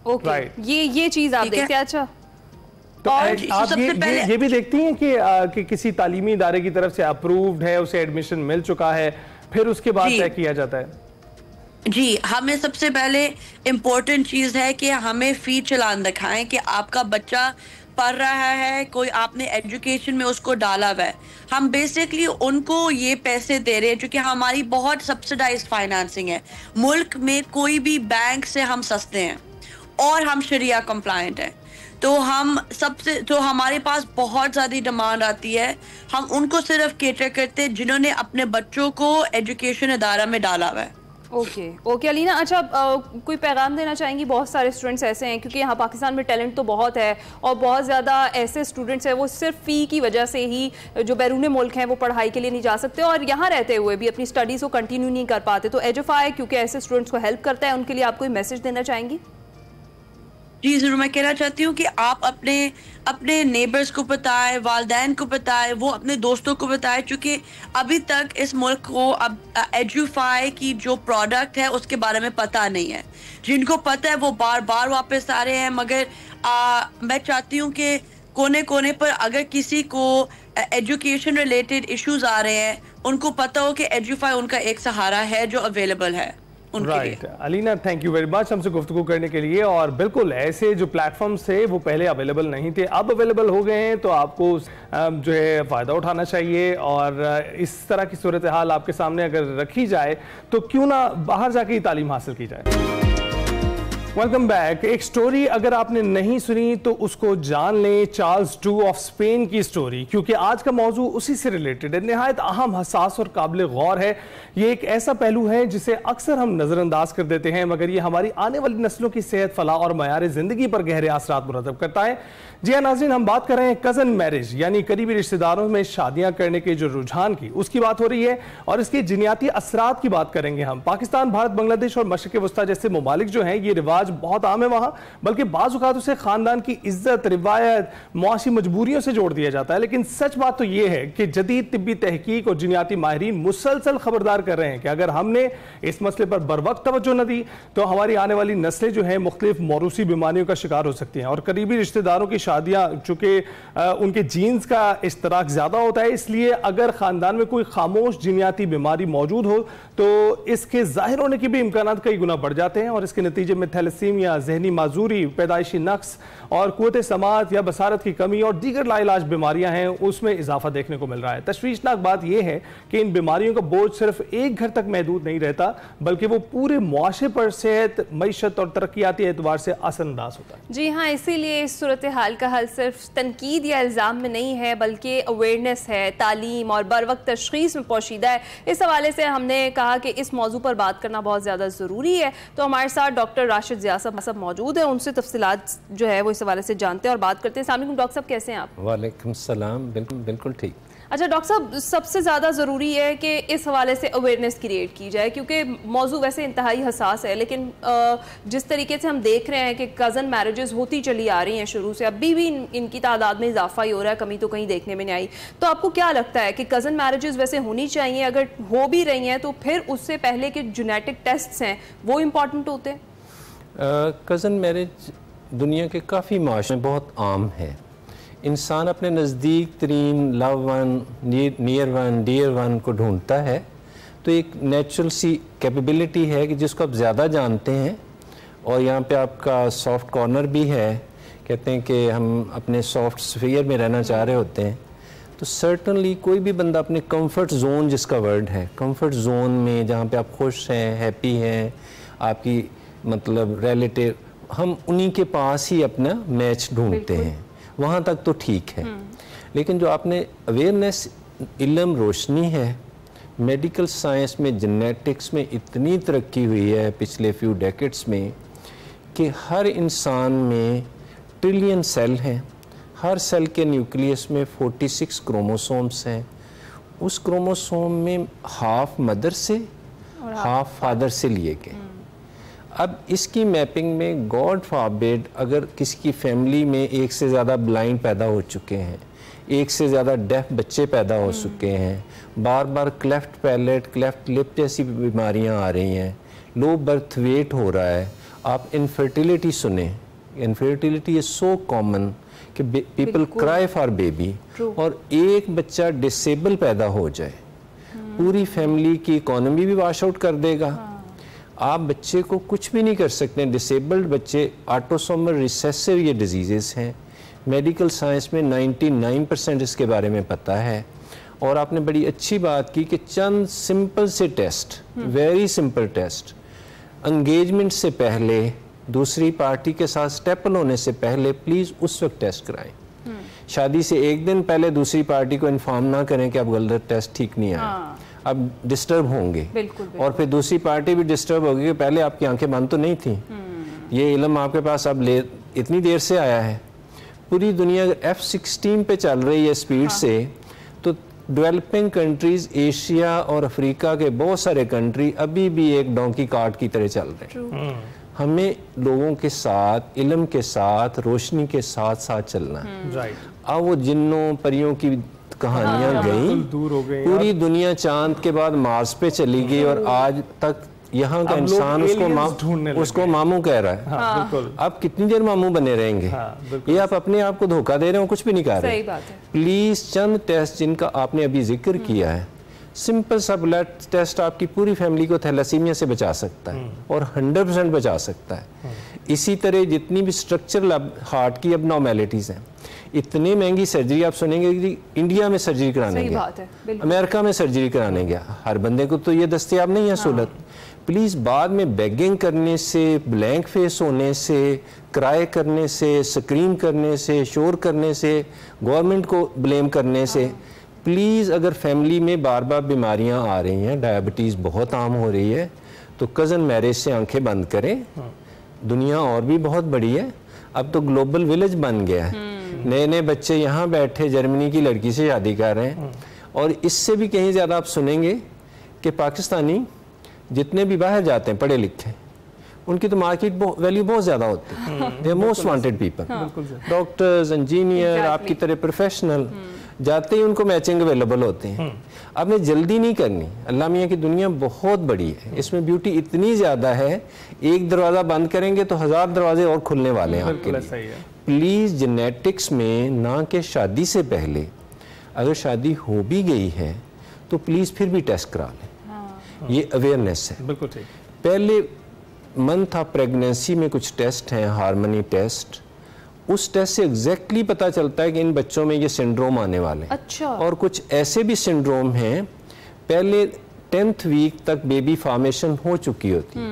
ओके ये चीज आप देखते हैं। अच्छा तो आप ये भी देखती हैं कि किसी तालीमी इदारे की तरफ से अप्रूव्ड है, उसे एडमिशन मिल चुका है, फिर उसके बाद तय किया जाता है? जी, हमें सबसे पहले इम्पोर्टेंट चीज़ है कि हमें फ़ी चालान दिखाएं कि आपका बच्चा पढ़ रहा है, कोई आपने एजुकेशन में उसको डाला हुआ है। हम बेसिकली उनको ये पैसे दे रहे हैं क्योंकि हमारी बहुत सब्सिडाइज्ड फाइनेंसिंग है। मुल्क में कोई भी बैंक से हम सस्ते हैं और हम शरिया कंप्लायंट हैं। तो हमारे पास बहुत ज़्यादा डिमांड आती है। हम उनको सिर्फ केटर करते हैं जिन्होंने अपने बच्चों को एजुकेशन इदारा में डाला हुआ है। ओके अलीना, अच्छा कोई पैगाम देना चाहेंगी? बहुत सारे स्टूडेंट्स ऐसे हैं, क्योंकि यहाँ पाकिस्तान में टैलेंट तो बहुत है और बहुत ज़्यादा ऐसे स्टूडेंट्स हैं वो सिर्फ फ़ी की वजह से ही जो बैरून मुल्क हैं वो पढ़ाई के लिए नहीं जा सकते और यहाँ रहते हुए भी अपनी स्टडीज़ को कंटिन्यू नहीं कर पाते। तो एजोफाई क्योंकि ऐसे स्टूडेंट्स को हेल्प करता है, उनके लिए आप कोई मैसेज देना चाहेंगी? जी ज़रूर, मैं कहना चाहती हूँ कि आप अपने नेबर्स को बताएं, वालदैन को बताएं, वो अपने दोस्तों को बताएं, क्योंकि अभी तक इस मुल्क को अब एजुफाई की जो प्रोडक्ट है उसके बारे में पता नहीं है। जिनको पता है वो बार बार वापस आ रहे हैं, मगर मैं चाहती हूँ कि कोने कोने पर अगर किसी को एजुकेशन रिलेटेड इश्यूज आ रहे हैं, उनको पता हो कि एजुफाई उनका एक सहारा है जो अवेलेबल है। Right Alina, thank you very much हमसे गुफ्तगू करने के लिए। और बिल्कुल ऐसे जो प्लेटफॉर्म्स थे वो पहले अवेलेबल नहीं थे, अब अवेलेबल हो गए हैं, तो आपको जो है फ़ायदा उठाना चाहिए। और इस तरह की सूरत हाल आपके सामने अगर रखी जाए तो क्यों ना बाहर जाके ही तालीम हासिल की जाए। Welcome back. एक स्टोरी अगर आपने नहीं सुनी तो उसको जान लें, चार्ल्स II ऑफ स्पेन की स्टोरी, क्योंकि आज का मौजू उसी से रिलेटेड है। निहायत अहम, हसास और काबिल गौर है। ये एक ऐसा पहलू है जिसे अक्सर हम नज़रअंदाज कर देते हैं, मगर ये हमारी आने वाली नस्लों की सेहत, फलाह और मयार ज़िंदगी पर गहरे असरात मुरतब करता है। जी हाँ नाज़रीन, हम बात कर रहे हैं कज़न मैरिज, यानी करीबी रिश्तेदारों में शादियां करने के जो रुझान की, उसकी बात हो रही है और इसके जिनियाती असरात की बात करेंगे हम। पाकिस्तान, भारत, बांग्लादेश और मशरिक़ वस्ता जैसे ममालिक जो हैं, ये रिवाज बहुत आम है वहाँ, बल्कि बाज़ औक़ात उसे ख़ानदान की इज्जत, रिवायत, मुआशी मजबूरियों से जोड़ दिया जाता है। लेकिन सच बात तो ये है कि जदीद तिब्बी तहकीक और जिनियाती माहिरीन मुसलसल खबरदार कर रहे हैं कि अगर हमने इस मसले पर बर वक्त तवज्जो न दी तो हमारी आने वाली नस्लें जो हैं मुख्तलिफ मौरूसी बीमारियों का शिकार हो सकती हैं। और करीबी रिश्तेदारों की शादियां, चूंकि उनके जीन्स का इश्तराक ज़्यादा होता है, इसलिए अगर ख़ानदान में कोई खामोश जिनियाती बीमारी मौजूद हो तो इसके ज़ाहिर होने के भी इम्कानात कई गुना बढ़ जाते हैं और इसके नतीजे में थैलेसीमिया, जहनी माजूरी, पैदाइशी नक्स और कुव्वत समात या बसारत की कमी और दीगर लाइलाज बीमारियां हैं, उसमें इजाफा देखने को मिल रहा है। तशवीशनाक बात यह है कि इन बीमारियों का बोझ सिर्फ एक घर तक महदूद नहीं रहता, बल्कि वो पूरे मुआशरे पर सेहत, मईशत और तरक्याती एतबार से असरअंदाज होता है। जी हाँ, इसीलिए इस सूरत हाल का हल सिर्फ तनकीद या इल्ज़ाम में नहीं है, बल्कि अवेयरनेस है, तालीम और बर वक्त तशख़ीस में पोशीदा है। इस हवाले से हमने कहा कि इस मौजू पर बात करना बहुत ज़्यादा ज़रूरी है। तो हमारे साथ डॉक्टर राशिद ज़िया साहब मौजूद है, उनसे तफसीलात जो है वो इस हवाले से जानते हैं और बात करते हैं। अस्सलाम वालेकुम डॉक्टर साहब, कैसे हैं आप? वालेकुम सलाम, बिल्कुल ठीक। अच्छा डॉक्टर साहब, सबसे ज़्यादा ज़रूरी है कि इस हवाले से अवेयरनेस क्रिएट की जाए, क्योंकि मौजू वैसे इंतहाई हसास है, लेकिन जिस तरीके से हम देख रहे हैं कि कज़न मैरिजेस होती चली आ रही हैं शुरू से, अभी भी इनकी तादाद में इजाफा ही हो रहा है, कमी तो कहीं देखने में नहीं आई। तो आपको क्या लगता है कि कज़न मैरिजेस वैसे होनी चाहिए? अगर हो भी रही हैं तो फिर उससे पहले के जेनेटिक टेस्ट्स हैं वो इम्पॉर्टेंट होते हैं? कज़न मैरिज दुनिया के काफ़ी माशरे में बहुत आम है। इंसान अपने नज़दीक तरीन love one, near one, dear one को ढूंढता है, तो एक नेचुरल सी कैपेबिलिटी है कि जिसको आप ज़्यादा जानते हैं और यहाँ पे आपका सॉफ्ट कॉर्नर भी है। कहते हैं कि हम अपने सॉफ्ट स्फीयर में रहना चाह रहे होते हैं, तो सर्टनली कोई भी बंदा अपने कंफर्ट जोन, जिसका वर्ड है कंफर्ट जोन में, जहाँ पे आप खुश हैं, हैप्पी हैं, आपकी मतलब रिलेटिव, हम उन्हीं के पास ही अपना मैच ढूंढते हैं। वहाँ तक तो ठीक है, लेकिन जो आपने अवेयरनेस, इल्म रोशनी है, मेडिकल साइंस में, जेनेटिक्स में इतनी तरक्की हुई है पिछले फ्यू डेकेड्स में कि हर इंसान में ट्रिलियन सेल हैं। हर सेल के न्यूक्लियस में 46 क्रोमोसोम्स हैं। उस क्रोमोसोम में हाफ मदर से, हाफ फादर से लिए गए। अब इसकी मैपिंग में गॉड फॉरबिड अगर किसी की फैमिली में एक से ज़्यादा ब्लाइंड पैदा हो चुके हैं, एक से ज़्यादा डेफ बच्चे पैदा हो चुके हैं, बार बार क्लेफ्ट पैलेट, क्लेफ्ट लिप जैसी बीमारियां आ रही हैं, लो बर्थ वेट हो रहा है, आप इनफर्टिलिटी सुने, इनफर्टिलिटी इज़ सो कॉमन कि पीपल क्राई फॉर बेबी, और एक बच्चा डिसेबल पैदा हो जाए, पूरी फैमिली की इकोनॉमी भी वॉश आउट कर देगा। आप बच्चे को कुछ भी नहीं कर सकते। डिसेबल्ड बच्चे, ऑटोसोमल रिसेसिव ये डिजीज़ेस हैं। मेडिकल साइंस में 99% इसके बारे में पता है। और आपने बड़ी अच्छी बात की कि चंद सिंपल से test, very simple test, engagement से पहले, दूसरी पार्टी के साथ स्टेपल होने से पहले प्लीज़ उस वक्त टेस्ट कराएं। शादी से एक दिन पहले दूसरी पार्टी को इन्फॉर्म ना करें कि अब गलत टेस्ट ठीक नहीं आया, अब डिस्टर्ब होंगे। बिल्कुल। और फिर दूसरी पार्टी भी डिस्टर्ब होगी कि पहले आपकी आंखें बंद तो नहीं थी। ये इल्म आपके पास अब इतनी देर से आया है। पूरी दुनिया F-16 पे चल रही है स्पीड से, तो डेवलपिंग कंट्रीज, एशिया और अफ्रीका के बहुत सारे कंट्री अभी भी एक डोंकी कार्ट की तरह चल रहे हैं। हमें लोगों के साथ, इल्म के साथ, रोशनी के साथ साथ चलना है। अब वो जिन्नों परियों की कहानियां गई, दूर हो गई, पूरी दुनिया चांद के बाद मार्स पे चली गई और आज तक यहाँ का इंसान उसको मामू कह रहा है। हाँ, आप कितनी देर मामू बने रहेंगे? ये आप अपने आप को धोखा दे रहे हो, कुछ भी नहीं कर रहे। प्लीज चंद टेस्ट जिनका आपने अभी जिक्र किया है, सिंपल सा ब्लड टेस्ट आपकी पूरी फैमिली को थैलेसीमिया से बचा सकता है और 100% बचा सकता है। इसी तरह जितनी भी स्ट्रक्चरल हार्ट की एबनॉर्मेलिटीज हैं, इतनी महंगी सर्जरी आप सुनेंगे कि इंडिया में सर्जरी कराने गया, अमेरिका में सर्जरी कराने गया, हर बंदे को तो ये दस्तयाब नहीं है सहूलत। प्लीज़ बाद में बेगिंग करने से, ब्लैंक फेस होने से, क्राई करने से, स्क्रीम करने से, शोर करने से, गवर्नमेंट को ब्लेम करने से, प्लीज़ अगर फैमिली में बार बार बीमारियां आ रही हैं, डायबिटीज़ बहुत आम हो रही है, तो कज़न मैरिज से आंखें बंद करें। दुनिया और भी बहुत बड़ी है, अब तो ग्लोबल विलेज बन गया है। नए नए बच्चे यहाँ बैठे जर्मनी की लड़की से शादी कर रहे हैं और इससे भी कहीं ज़्यादा आप सुनेंगे कि पाकिस्तानी जितने भी बाहर जाते हैं पढ़े लिखे, उनकी तो मार्केट वैल्यू बहुत ज़्यादा होती है। They are most wanted people, doctors, engineer, आपकी तरह प्रोफेशनल, जाते ही उनको मैचिंग अवेलेबल होते हैं। आपने जल्दी नहीं करनी। अल्लाह मियाँ की दुनिया बहुत बड़ी है, इसमें ब्यूटी इतनी ज़्यादा है, एक दरवाज़ा बंद करेंगे तो 1000 दरवाजे और खुलने वाले हैं आपके लिए। प्लीज़ जेनेटिक्स में ना कि शादी से पहले, अगर शादी हो भी गई है तो प्लीज़ फिर भी टेस्ट करा लें। ये अवेयरनेस है। बिल्कुल ठीक। पहले मंथ ऑफ प्रेगनेंसी में कुछ टेस्ट हैं, हार्मनी टेस्ट, उस टेस्ट से एग्जैक्टली पता चलता है कि इन बच्चों में ये सिंड्रोम आने वाले हैं। अच्छा। और कुछ ऐसे भी सिंड्रोम हैं पहले 10th वीक तक बेबी फॉर्मेशन हो चुकी होती है,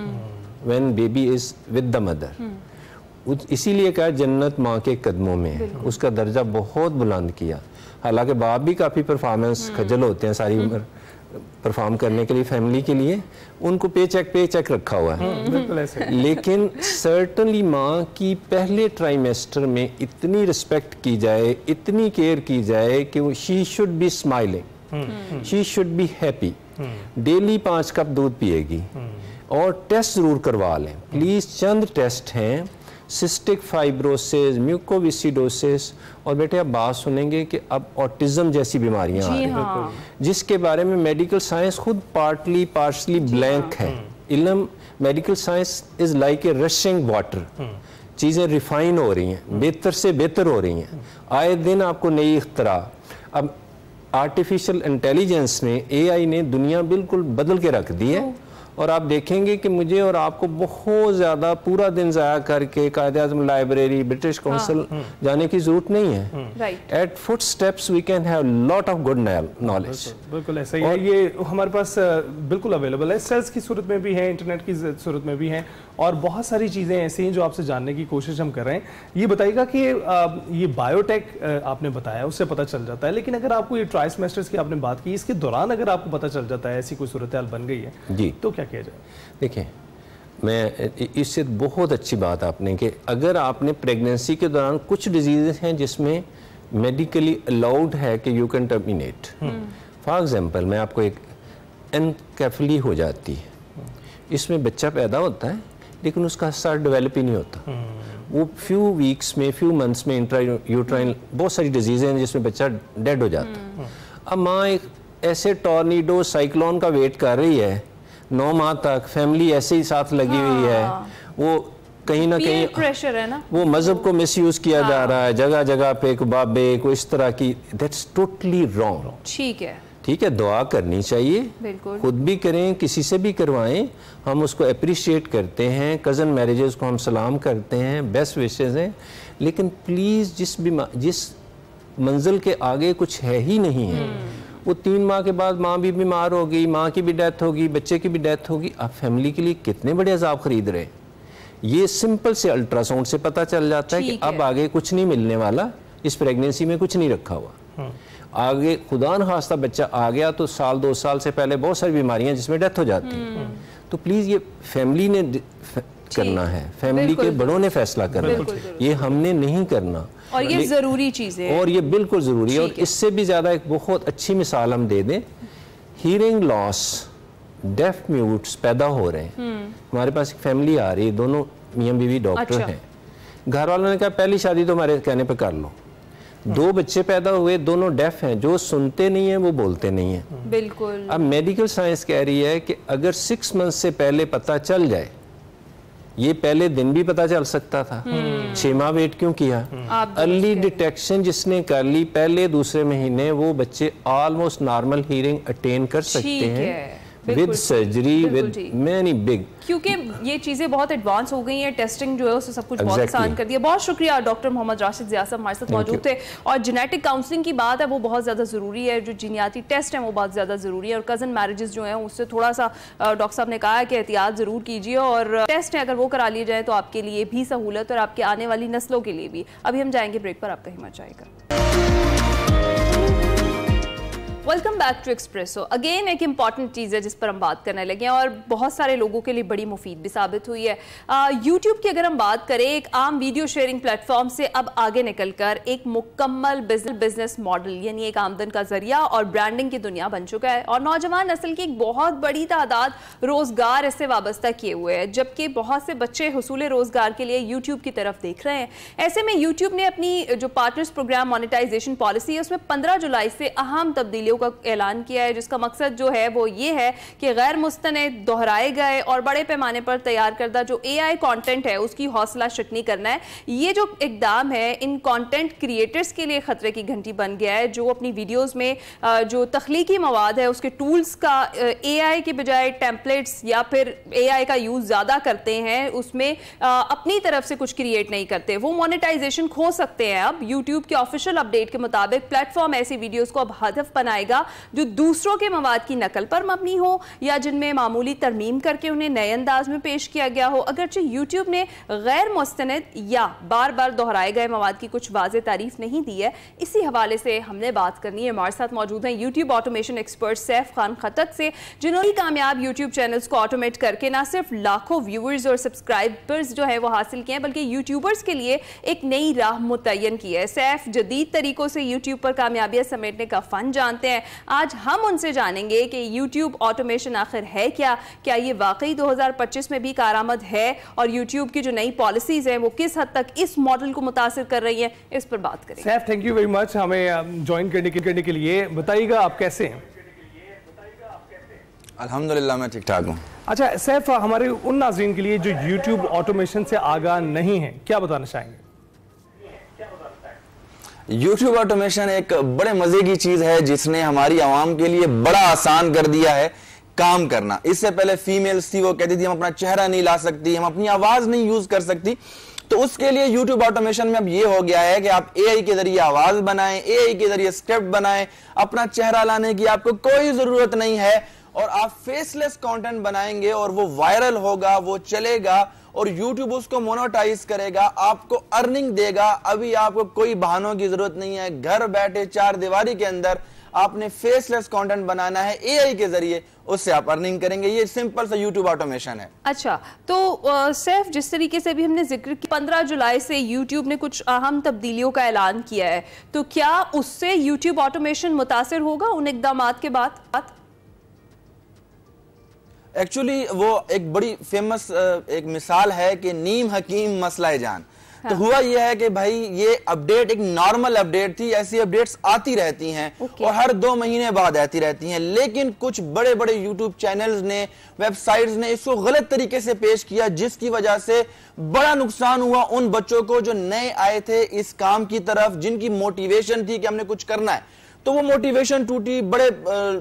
when baby is with the mother. इसीलिए कहा जन्नत माँ के कदमों में है, उसका दर्जा बहुत बुलंद किया। हालांकि बाप भी काफ़ी परफॉर्मेंस खजल होते हैं सारी उम्र परफॉर्म करने के लिए फैमिली के लिए, उनको पे चेक रखा हुआ है। लेकिन सर्टनली माँ की पहले ट्राइमेस्टर में इतनी रिस्पेक्ट की जाए, इतनी केयर की जाए कि वो she should be smiling, she should be happy, daily 5 cup दूध पिएगी और टेस्ट जरूर करवा लें प्लीज़। चंद टेस्ट हैं, सिस्टिक फाइब्रोसिस, म्यूकोविसिडोसिस, और बेटे आप बात सुनेंगे कि अब ऑटिज्म जैसी बीमारियां आ रही हैं, जिसके बारे में मेडिकल साइंस खुद पार्शली ब्लैंक है। इल्म medical science is like a rushing water, चीज़ें रिफाइन हो रही हैं, बेहतर से बेहतर हो रही हैं, आए दिन आपको नई इख्तरा। अब आर्टिफिशियल इंटेलिजेंस ने, AI ने दुनिया बिल्कुल बदल के रख दी है और आप देखेंगे कि मुझे और आपको बहुत ज़्यादा पूरा दिन ज़ाया करके कायदे-आज़म लाइब्रेरी, ब्रिटिश काउंसिल जाने की जरूरत नहीं है। Eight foot steps we can have lot of good knowledge. बिल्कुल ऐसा ही है, ये हमारे पास बिल्कुल अवेलेबल है, सेल्स की सूरत में भी है, इंटरनेट की सूरत में भी है, और बहुत सारी चीज़ें ऐसी हैं जो आपसे जानने की कोशिश हम कर रहे हैं। ये बताइएगा कि ये बायोटेक आपने बताया उससे पता चल जाता है, लेकिन अगर आपको ये ट्राइसेमेस्टर्स की आपने बात की, इसके दौरान अगर आपको पता चल जाता है ऐसी कोई सूरत हाल बन गई है जी, तो क्या किया जाए? देखिए, मैं इससे बहुत अच्छी बात आपने कि अगर आपने प्रेगनेंसी के दौरान कुछ डिजीज़ हैं जिसमें मेडिकली अलाउड है कि you can terminate, for example मैं आपको एक एनकेफली हो जाती है, इसमें बच्चा पैदा होता है लेकिन उसका हिस्सा डेवलप ही नहीं होता, वो फ्यू वीक्स में, फ्यू मंथ्स में इंट्रायूट्राइन बहुत सारी डिजीज़ हैं जिसमें बच्चा डेड हो जाता है। अब माँ एक ऐसे टॉर्नेडो साइक्लोन का वेट कर रही है 9 माह तक, फैमिली ऐसे ही साथ लगी हुई है, वो कहीं ना कहीं प्रेशर है ना, वो मजहब को मिसयूज किया जा रहा है, जगह जगह पे बाबे को इस तरह की, दैट्स टोटली रॉन्ग। ठीक है, दुआ करनी चाहिए, खुद भी करें, किसी से भी करवाएं, हम उसको अप्रिशिएट करते हैं, कज़न मैरिजेस को हम सलाम करते हैं, बेस्ट विशेस हैं, लेकिन प्लीज़ जिस मंजिल के आगे कुछ है ही नहीं है, वो 3 माह के बाद माँ भी बीमार होगी, माँ की भी डेथ होगी, बच्चे की भी डेथ होगी, आप फैमिली के लिए कितने बड़े अजाब खरीद रहे हैं। ये सिंपल से अल्ट्रासाउंड से पता चल जाता है कि अब आगे कुछ नहीं मिलने वाला, इस प्रेगनेंसी में कुछ नहीं रखा हुआ, आगे खुदा न खास्ता बच्चा आ गया तो 1-2 साल से पहले बहुत सारी बीमारियां जिसमें डेथ हो जाती है। तो प्लीज़ ये फैमिली ने करना है, फैमिली के बड़ों ने फैसला करना है, ये हमने नहीं करना। और ये जरूरी चीज है, और ये बिल्कुल जरूरी है। और इससे भी ज्यादा एक बहुत अच्छी मिसाल हम दे दें, हीयरिंग लॉस, डेफ म्यूट्स पैदा हो रहे हैं। हमारे पास एक फैमिली आ रही है, दोनों मियां बीवी डॉक्टर हैं। घर वालों ने कहा पहली शादी तो हमारे कहने पे कर लो। 2 बच्चे पैदा हुए, दोनों डेफ हैं, जो सुनते नहीं है वो बोलते नहीं है। बिल्कुल। अब मेडिकल साइंस कह रही है कि अगर 6 मंथ से पहले पता चल जाए, ये पहले दिन भी पता चल सकता था, 6 माह वेट क्यों किया? अर्ली डिटेक्शन जिसने कर ली पहले दूसरे महीने, वो बच्चे ऑलमोस्ट नॉर्मल हीयरिंग अटेन कर सकते हैं with surgery, with many big, क्योंकि ये चीजें बहुत एडवांस हो गई हैं। टेस्टिंग जो है उससे सब कुछ बहुत आसान कर दिया। बहुत शुक्रिया डॉक्टर मोहम्मद राशिद ज़िया साहब हमारे साथ मौजूद थे। और जेनेटिक काउंसलिंग की बात है वो बहुत ज़्यादा ज़रूरी है, जो जीनियाती टेस्ट हैं वो बहुत ज़्यादा ज़रूरी है। और कज़न मैरिजेस जो हैं उससे थोड़ा सा डॉक्टर साहब ने कहा है कि एहतियात ज़रूर कीजिए, और टेस्ट हैं अगर वो करा लिए जाए तो आपके लिए भी सहूलत और आपके आने वाली नस्लों के लिए भी। अभी हम जाएंगे ब्रेक पर, आपका हिम्मत जाएगा। Welcome back to espresso. Again एक इंपॉर्टेंट चीज़ है जिस पर हम बात करने लगे हैं और बहुत सारे लोगों के लिए बड़ी मुफीद भी साबित हुई है। यूट्यूब की अगर हम बात करें, एक आम वीडियो शेयरिंग प्लेटफॉर्म से अब आगे निकलकर एक मुकम्मल बिजनेस मॉडल यानी एक आमदन का जरिया और ब्रांडिंग की दुनिया बन चुका है। और नौजवान नस्ल की एक बहुत बड़ी तादाद रोजगार इससे वाबस्ता किए हुए है, जबकि बहुत से बच्चे हुसूल रोजगार के लिए यूट्यूब की तरफ देख रहे हैं। ऐसे में यूट्यूब ने अपनी जो पार्टनर्स प्रोग्राम मोनेटाइजेशन पॉलिसी है उसमें 15 जुलाई से अहम तब्दीलियों का ऐलान किया है, जिसका मकसद जो है वो ये है कि गैर मुस्तनद, दोहराए गए और बड़े पैमाने पर तैयार करदा जो AI कंटेंट है उसकी हौसला शिकनी करना है। ये जो इकदाम है इन कंटेंट क्रिएटर्स के लिए खतरे की घंटी बन गया है, जो अपनी वीडियोस में जो तख्लीकी मवाद है उसके टूल्स का AI के बजाय टेम्पलेट्स या फिर AI का यूज ज्यादा करते हैं, उसमें अपनी तरफ से कुछ क्रिएट नहीं करते, वो मोनेटाइजेशन खो सकते हैं। अब यूट्यूब के ऑफिशियल अपडेट के मुताबिक प्लेटफॉर्म ऐसी वीडियोस को अब हदफ बनाएगा जो दूसरों के मवाद की नकल पर मबनी हो या जिनमें मामूली तरमीम करके उन्हें नए अंदाज में पेश किया गया हो। अगरचे यूट्यूब ने गैर मुस्तनद या बार बार दोहराए गए मवाद की कुछ वाज़ेह तारीफ नहीं दी है। इसी हवाले से हमने बात करनी है। हमारे साथ मौजूद हैं YouTube automation expert Saif Khan Khattak से, जिन्होंने कामयाब यूट्यूब चैनल्स को ऑटोमेट करके ना सिर्फ लाखों व्यूअर्स और सब्सक्राइबर्स जो है वो हासिल किए हैं, बल्कि यूट्यूबर्स के लिए एक नई राह मुतय्यन की है। सैफ जदीद तरीकों से यूट्यूब पर कामयाबियां समेटने का फन जानते हैं। आज हम उनसे जानेंगे कि यूट्यूब ऑटोमेशन आखिर है क्या ये वाकई 2025 में भी कारआमद है, और यूट्यूब की जो नई पॉलिसीज हैं वो किस हद तक इस मॉडल को मुतासिर कर रही हैं, इस पर बात करेंगे। Saif, thank you very much हमें ज्वाइन करने के लिए। बताइएगा आप कैसे हैं? अल्हम्दुलिल्लाह मैं ठीक ठाक हूँ। अच्छा सैफ, हमारे उन नाज़रीन के लिए जो यूट्यूब ऑटोमेशन से आगाह नहीं है, क्या बताना चाहेंगे? यूट्यूब ऑटोमेशन एक बड़े मजे की चीज है जिसने हमारी आवाम के लिए बड़ा आसान कर दिया है काम करना। इससे पहले फीमेल्स थी, वो कहती थी हम अपना चेहरा नहीं ला सकती, हम अपनी आवाज नहीं यूज कर सकती, तो उसके लिए यूट्यूब ऑटोमेशन में अब ये हो गया है कि आप AI के जरिए आवाज बनाएं, AI के जरिए स्क्रिप्ट बनाएं, अपना चेहरा लाने की आपको कोई जरूरत नहीं है, और आप फेसलेस कंटेंट बनाएंगे और वो वायरल होगा, वो चलेगा और YouTube उसको मोनेटाइज करेगा, आपको अर्निंग देगा। अभी आपको कोई बहानों की जरूरत नहीं है, घर बैठे 4 दीवारी के अंदर आपने फेसलेस कंटेंट बनाना है AI के जरिए, उससे आप अर्निंग करेंगे। ये सिंपल सा YouTube ऑटोमेशन है। अच्छा, तो सैफ, जिस तरीके से भी हमने जिक्र किया 15 जुलाई से YouTube ने कुछ अहम तब्दीलियों का ऐलान किया है, तो क्या उससे YouTube ऑटोमेशन मुतासिर होगा उन इकदामात के बाद? एक्चुअली वो एक बड़ी फेमस एक मिसाल है कि नीम हकीम मसला जान। हाँ। तो हुआ यह है कि भाई ये अपडेट एक नॉर्मल अपडेट थी, ऐसी अपडेट्स आती रहती हैं और हर 2 महीने बाद आती रहती हैं, लेकिन कुछ बड़े बड़े यूट्यूब चैनल्स ने, वेबसाइट्स ने इसको गलत तरीके से पेश किया, जिसकी वजह से बड़ा नुकसान हुआ उन बच्चों को जो नए आए थे इस काम की तरफ, जिनकी मोटिवेशन थी कि हमने कुछ करना है, तो वो मोटिवेशन टूटी, बड़े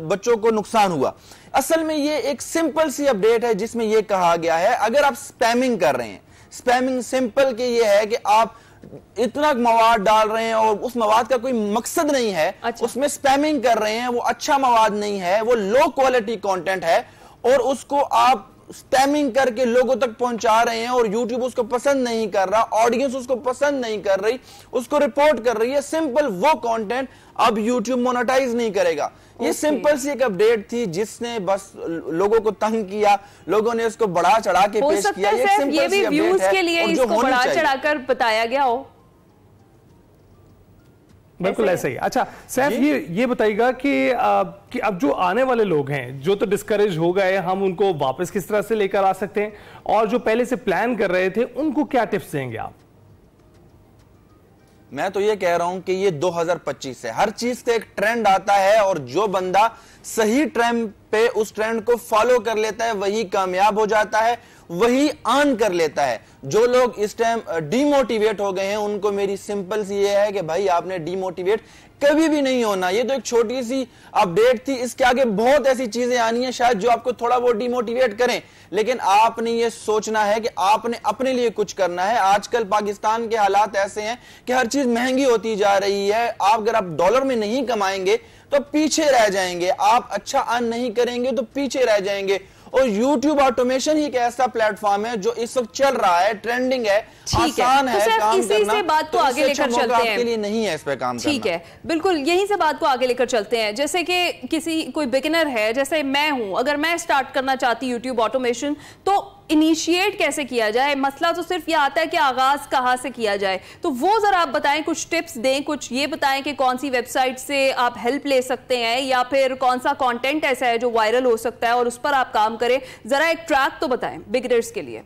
बच्चों को नुकसान हुआ। असल में ये एक सिंपल सी अपडेट है जिसमें ये कहा गया है अगर आप स्पैमिंग कर रहे हैं, स्पैमिंग सिंपल के ये है कि आप इतना मवाद डाल रहे हैं और उस मवाद का कोई मकसद नहीं है, अच्छा। उसमें स्पैमिंग कर रहे हैं, वो अच्छा मवाद नहीं है, वो लो क्वालिटी कंटेंट है और उसको आप स्पैमिंग करके लोगों तक पहुंचा रहे हैं और यूट्यूब उसको पसंद नहीं कर रहा, ऑडियंस उसको पसंद नहीं कर रही, उसको रिपोर्ट कर रही है, सिंपल वो कंटेंट अब यूट्यूब मोनेटाइज नहीं करेगा। ये सिंपल सी एक अपडेट थी जिसने बस लोगों को तंग किया, लोगों ने इसको बढ़ा चढ़ा के पेश किया। ये सिंपल सी अपडेट है, के लिए इसको बढ़ा चढ़ाकर बताया गया हो। बिल्कुल ऐसे ही। अच्छा सैफ, ये बताइएगा कि अब जो आने वाले लोग हैं जो तो डिस्करेज हो गए, हम उनको वापस किस तरह से लेकर आ सकते हैं, और जो पहले से प्लान कर रहे थे उनको क्या टिप्स देंगे आप? मैं तो ये कह रहा हूं कि ये 2025 है, हर चीज का एक ट्रेंड आता है और जो बंदा सही ट्रेंड पे उस ट्रेंड को फॉलो कर लेता है वही कामयाब हो जाता है, वही अर्न कर लेता है। जो लोग इस टाइम डिमोटिवेट हो गए हैं उनको मेरी सिंपल सी ये है कि भाई आपने डिमोटिवेट कभी भी नहीं होना। ये तो एक छोटी सी अपडेट थी, इसके आगे बहुत ऐसी चीजें आनी है शायद जो आपको थोड़ा बहुत डिमोटिवेट करें, लेकिन आपने ये सोचना है कि आपने अपने लिए कुछ करना है। आजकल पाकिस्तान के हालात ऐसे हैं कि हर चीज महंगी होती जा रही है। आप अगर आप डॉलर में नहीं कमाएंगे तो पीछे रह जाएंगे, आप अच्छा अर्न नहीं करेंगे तो पीछे रह जाएंगे। और YouTube ऑटोमेशन ही एक ऐसा प्लेटफॉर्म है जो इस वक्त चल रहा है, ट्रेंडिंग है, आसान है काम करना। से बात को आगे लेकर चलते हैं, आपके लिए नहीं है इस पे काम करना। ठीक है, बिल्कुल यहीं से बात को आगे लेकर चलते हैं। जैसे कि कोई बिगिनर है, जैसे मैं हूं, अगर मैं स्टार्ट करना चाहती YouTube ऑटोमेशन तो इनिशिएट कैसे किया जाए? मसला तो सिर्फ ये आता है कि आगाज कहां से किया जाए, तो वो जरा आप बताएं, कुछ टिप्स दें, कुछ ये बताएं कि कौन सी वेबसाइट से आप हेल्प ले सकते हैं या फिर कौन सा कंटेंट ऐसा है जो वायरल हो सकता है और उस पर आप काम करें। जरा एक ट्रैक तो बताएं बिगिनर्स के लिए।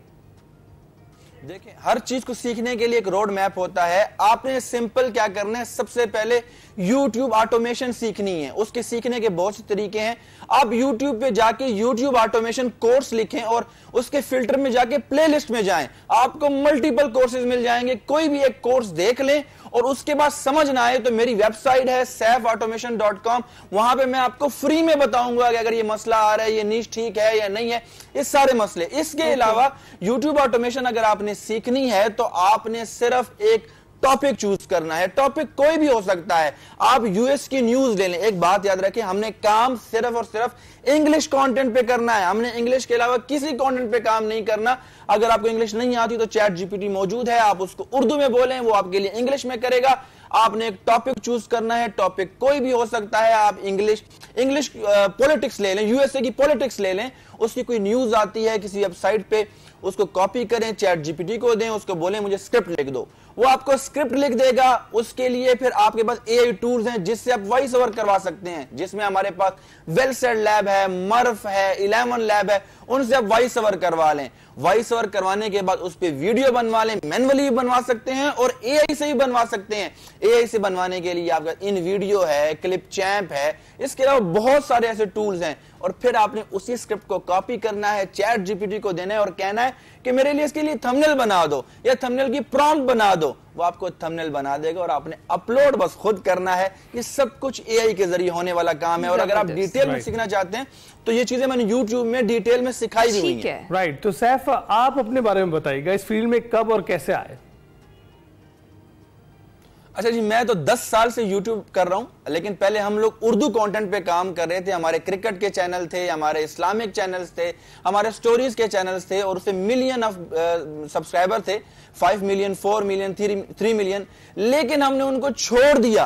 देखिए, हर चीज को सीखने के लिए एक रोड मैप होता है। आपने सिंपल क्या करना है, सबसे पहले YouTube ऑटोमेशन सीखनी है। उसके सीखने के बहुत से तरीके हैं। आप YouTube पे जाके YouTube ऑटोमेशन कोर्स लिखें और उसके फिल्टर में जाके प्लेलिस्ट में जाएं, आपको मल्टीपल कोर्सेज मिल जाएंगे। कोई भी एक कोर्स देख लें और उसके बाद समझ ना आए तो मेरी वेबसाइट है saifautomation.com, वहां पे मैं आपको फ्री में बताऊंगा कि अगर ये मसला आ रहा है, ये नीश ठीक है या नहीं है, ये सारे मसले। इसके अलावा YouTube ऑटोमेशन अगर आपने सीखनी है तो आपने सिर्फ एक टॉपिक चूज करना है। टॉपिक कोई भी हो सकता है, आप यूएस की न्यूज ले लें। एक बात याद रखें, हमने काम सिर्फ और सिर्फ इंग्लिश कंटेंट पे करना है, हमने इंग्लिश के अलावा किसी कंटेंट पे काम नहीं करना। अगर आपको इंग्लिश नहीं आती तो चैट जीपीटी मौजूद है, आप उसको उर्दू में बोलें, वो आपके लिए इंग्लिश में करेगा। आपने एक टॉपिक चूज करना है, टॉपिक कोई भी हो सकता है। आप इंग्लिश पॉलिटिक्स ले लें, यूएसए की पॉलिटिक्स ले लें, उसकी कोई न्यूज आती है किसी वेबसाइट पे, उसको कॉपी करें, चैट जीपीटी को दें, उसको बोलें मुझे स्क्रिप्ट लिख दो, वो आपको स्क्रिप्ट लिख देगा। उसके लिए फिर आपके पास एआई टूल्स हैं जिससे आप वॉइस ओवर करवा सकते हैं, जिसमें हमारे पास वेलसेट लैब है, मर्फ है, 11 लैब है, उनसे आप वॉइस ओवर करवा लें। वॉइस ओवर करवाने के बाद उस पर वीडियो बनवा लें, मैनुअली भी बनवा सकते हैं और एआई से भी बनवा सकते हैं। एआई से बनवाने के लिए आपका इन वीडियो है, क्लिप चैम्प है, इसके अलावा बहुत सारे ऐसे टूल्स हैं। और फिर आपने उसी स्क्रिप्ट को कॉपी करना है, चैट जीपीटी को देना है और कहना है कि मेरे लिए इसके लिए थंबनेल बना दो या थंबनेल की प्रॉम्प्ट बना दो, वो आपको थंबनेल बना देगा और आपने अपलोड बस खुद करना है। ये सब कुछ एआई के जरिए होने वाला काम है। और अगर आप डिटेल में सीखना चाहते हैं तो ये चीजें मैंने YouTube में डिटेल में सिखाई हुई है। राइट, तो सैफ आप अपने बारे में बताइएगा, इस फील्ड में कब और कैसे आए? अच्छा जी, मैं तो 10 साल से YouTube कर रहा हूं, लेकिन पहले हम लोग उर्दू कंटेंट पे काम कर रहे थे। हमारे क्रिकेट के चैनल थे, हमारे इस्लामिक चैनल्स थे, हमारे स्टोरीज के चैनल्स थे और उससे मिलियन ऑफ सब्सक्राइबर थे, 5 मिलियन, 4 मिलियन, 3 मिलियन। लेकिन हमने उनको छोड़ दिया।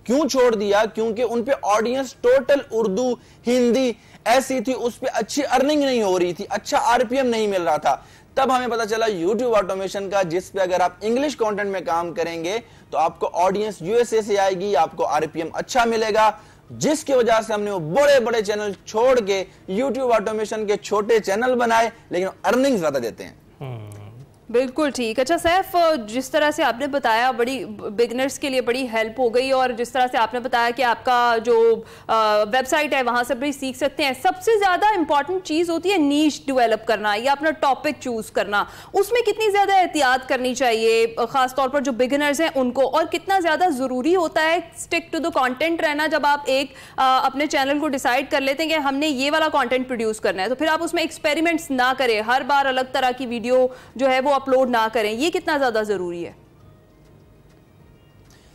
क्यों छोड़ दिया? क्योंकि उन पे ऑडियंस टोटल उर्दू हिंदी ऐसी थी, उस पर अच्छी अर्निंग नहीं हो रही थी, अच्छा आरपीएम नहीं मिल रहा था। तब हमें पता चला YouTube ऑटोमेशन का, जिस पे अगर आप इंग्लिश कंटेंट में काम करेंगे तो आपको ऑडियंस यूएसए से आएगी, आपको आरपीएम अच्छा मिलेगा, जिसकी वजह से हमने वो बड़े बड़े चैनल छोड़ के YouTube ऑटोमेशन के छोटे चैनल बनाए, लेकिन अर्निंग ज्यादा देते हैं। बिल्कुल ठीक। अच्छा सैफ, जिस तरह से आपने बताया बड़ी बिगनर्स के लिए बड़ी हेल्प हो गई, और जिस तरह से आपने बताया कि आपका जो वेबसाइट है वहां से भी सीख सकते हैं। सबसे ज्यादा इंपॉर्टेंट चीज होती है नीश डेवलप करना या अपना टॉपिक चूज करना। उसमें कितनी ज्यादा एहतियात करनी चाहिए खासतौर पर जो बिगनर्स हैं उनको, और कितना ज्यादा जरूरी होता है स्टिक टू द कंटेंट रहना? जब आप एक अपने चैनल को डिसाइड कर लेते हैं कि हमने ये वाला कंटेंट प्रोड्यूस करना है, तो फिर आप उसमें एक्सपेरिमेंट्स ना करें, हर बार अलग तरह की वीडियो जो है वो अपलोड ना करें, ये कितना ज्यादा जरूरी है?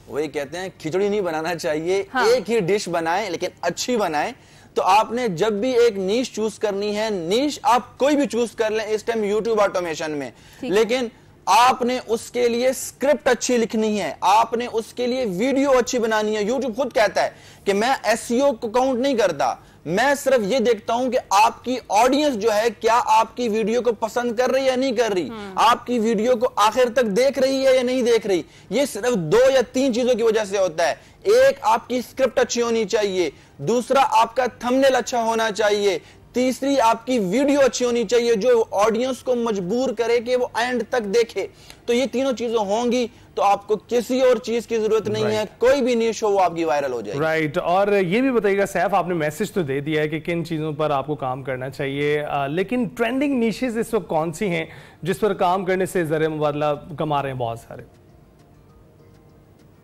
वही कहते हैं खिचड़ी नहीं बनाना चाहिए। हाँ। एक ही डिश बनाएं लेकिन अच्छी बनाएं। तो आपने जब भी एक नीश चूज करनी है, नीश आप कोई भी चूज कर लें इस टाइम यूट्यूब ऑटोमेशन में, लेकिन आपने उसके लिए स्क्रिप्ट अच्छी लिखनी है, आपने उसके लिए वीडियो अच्छी बनानी है। यूट्यूब खुद कहता है कि मैं एसईओ को काउंट नहीं करता, मैं सिर्फ ये देखता हूं कि आपकी ऑडियंस जो है क्या आपकी वीडियो को पसंद कर रही है या नहीं कर रही, आपकी वीडियो को आखिर तक देख रही है या नहीं देख रही। ये सिर्फ 2 या 3 चीजों की वजह से होता है। एक, आपकी स्क्रिप्ट अच्छी होनी चाहिए, दूसरा आपका थंबनेल अच्छा होना चाहिए, तीसरी आपकी वीडियो अच्छी होनी चाहिए जो ऑडियंस को मजबूर करे कि वो एंड तक देखे। तो ये तीनों चीजें होंगी तो आपको किसी और चीज की जरूरत नहीं है, कोई भी न्यूज़ हो वो आपकी वायरल हो जाएगी। राइट। और ये भी बताइएगा सैफ, आपने मैसेज तो दे दिया है कि किन चीजों पर आपको काम करना चाहिए, लेकिन ट्रेंडिंग नीशेस इस वक्त कौन सी हैं जिस पर काम करने से ज़रिए मुबादला कमा रहे हैं बहुत सारे?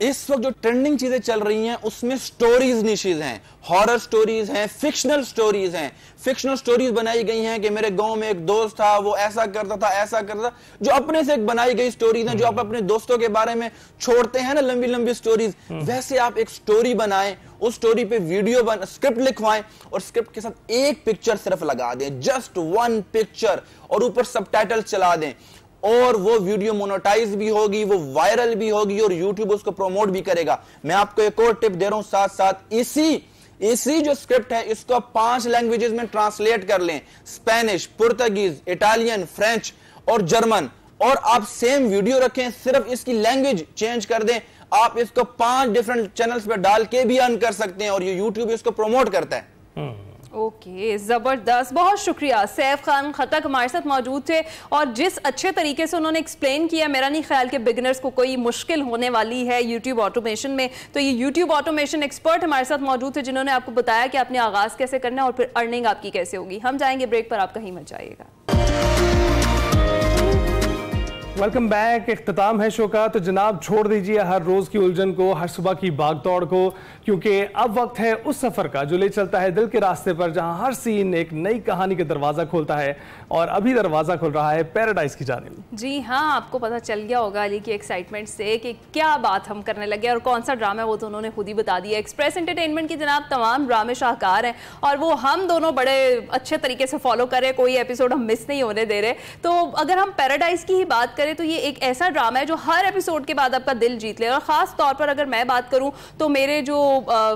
इस वक्त जो ट्रेंडिंग चीजें चल रही हैं उसमें स्टोरीज निशेज हैं, हॉरर स्टोरीज हैं, फिक्शनल स्टोरीज हैं। फिक्शनल स्टोरीज बनाई गई हैं कि मेरे गांव में एक दोस्त था, वो ऐसा करता था, ऐसा करता था, जो अपने से एक बनाई गई स्टोरीज हैं, जो आप अपने दोस्तों के बारे में छोड़ते हैं ना लंबी लंबी स्टोरीज, वैसे आप एक स्टोरी बनाएं, उस स्टोरी पे वीडियो स्क्रिप्ट लिखवाएं और स्क्रिप्ट के साथ एक पिक्चर सिर्फ लगा दें, जस्ट 1 पिक्चर, और ऊपर सबटाइटल चला दें, और वो वीडियो मोनेटाइज भी होगी, वो वायरल भी होगी और यूट्यूब उसको प्रमोट भी करेगा। मैं आपको एक और टिप दे रहा हूं साथ साथ, इसी जो स्क्रिप्ट है इसको आप 5 लैंग्वेजेस में ट्रांसलेट कर लें, स्पेनिश, पुर्तगीज, इटालियन, फ्रेंच और जर्मन, और आप सेम वीडियो रखें, सिर्फ इसकी लैंग्वेज चेंज कर दें, आप इसको 5 डिफरेंट चैनल्स पे डाल के भी अर्न कर सकते हैं और ये यूट्यूब इसको प्रमोट करता है। ओके, जबरदस्त, बहुत शुक्रिया। सैफ खान खटक हमारे साथ मौजूद थे और जिस अच्छे तरीके से उन्होंने एक्सप्लेन किया, मेरा नहीं ख्याल कि बिगिनर्स को कोई मुश्किल होने वाली है यूट्यूब ऑटोमेशन में। तो ये यूट्यूब ऑटोमेशन एक्सपर्ट हमारे साथ मौजूद थे जिन्होंने आपको बताया कि आपने आगाज कैसे करना है और फिर अर्निंग आपकी कैसे होगी। हम जाएंगे ब्रेक पर, आप कहीं मत जाइएगा। Welcome back. इख्तिताम है शो का, तो जनाब छोड़ दीजिए हर रोज की उलझन को, हर सुबह की भागदौड़ को, क्योंकि अब वक्त है उस सफर का जो ले चलता है दिल के रास्ते पर, जहां हर सीन एक नई कहानी का दरवाजा खोलता है। और अभी दरवाजा खुल रहा है पैराडाइज की जानिब। जी हाँ, आपको पता चल गया होगा अली की एक्साइटमेंट से कि क्या बात हम करने लगे और कौन सा ड्रामा है, वो तो उन्होंने खुद ही बता दिया। एक्सप्रेस एंटरटेनमेंट की जनाब तमाम ड्रामे शाहकार हैं और वो हम दोनों बड़े अच्छे तरीके से फॉलो कर रहे हैं, कोई एपिसोड हम मिस नहीं होने दे रहे। तो अगर हम पैराडाइज की ही बात करें तो ये एक ऐसा ड्रामा है जो हर एपिसोड के बाद आपका दिल जीत ले। और खास तौर पर अगर मैं बात करूं तो मेरे जो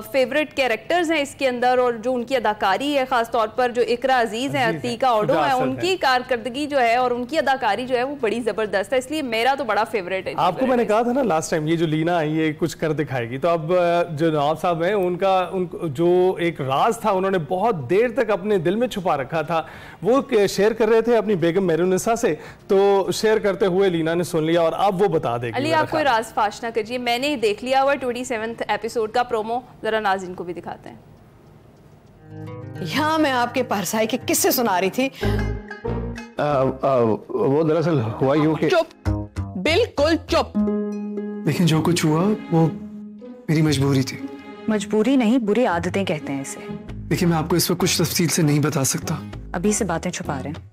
फेवरेट कैरेक्टर्स हैं इसके अंदर और जो उनकी अदाकारी है, खास तौर पर जो इकरा अजीज है, अतीका ओडो है, उनकी कारकर्दगी जो है और उनकी अदाकारी जो है वो बड़ी जबरदस्त है, इसलिए मेरा तो बड़ा फेवरेट है। आपको मैंने कहा था ना लास्ट टाइम, ये जो लीना है ये कुछ कर दिखाएगी। तो अब जो नवाब साहब हैं उनका जो एक राज था उन्होंने बहुत देर तक अपने दिल में छुपा रखा था, वो शेयर कर रहे थे अपनी बेगम मेहरुनिसा से, तो शेयर करते हुए लीना ने सुन लिया और अब वो बता देगी। अली आप कोई राज फाश ना कीजिए, मैंने देख लिया हुआ 27th एपिसोड का प्रोमो, जरा नाज़रीन को भी दिखाते हैं। यहाँ मैं आपके परसाई के किस्से सुना रही थी। वो दरअसल हुआ यूं कि चुप, बिल्कुल चुप। लेकिन जो कुछ हुआ वो मेरी मजबूरी थी। मजबूरी नहीं, बुरी आदतें कहते हैं इसे। देखिए मैं आपको इस वक्त कुछ तफसील से नहीं बता सकता। अभी से बातें छुपा रहे हैं,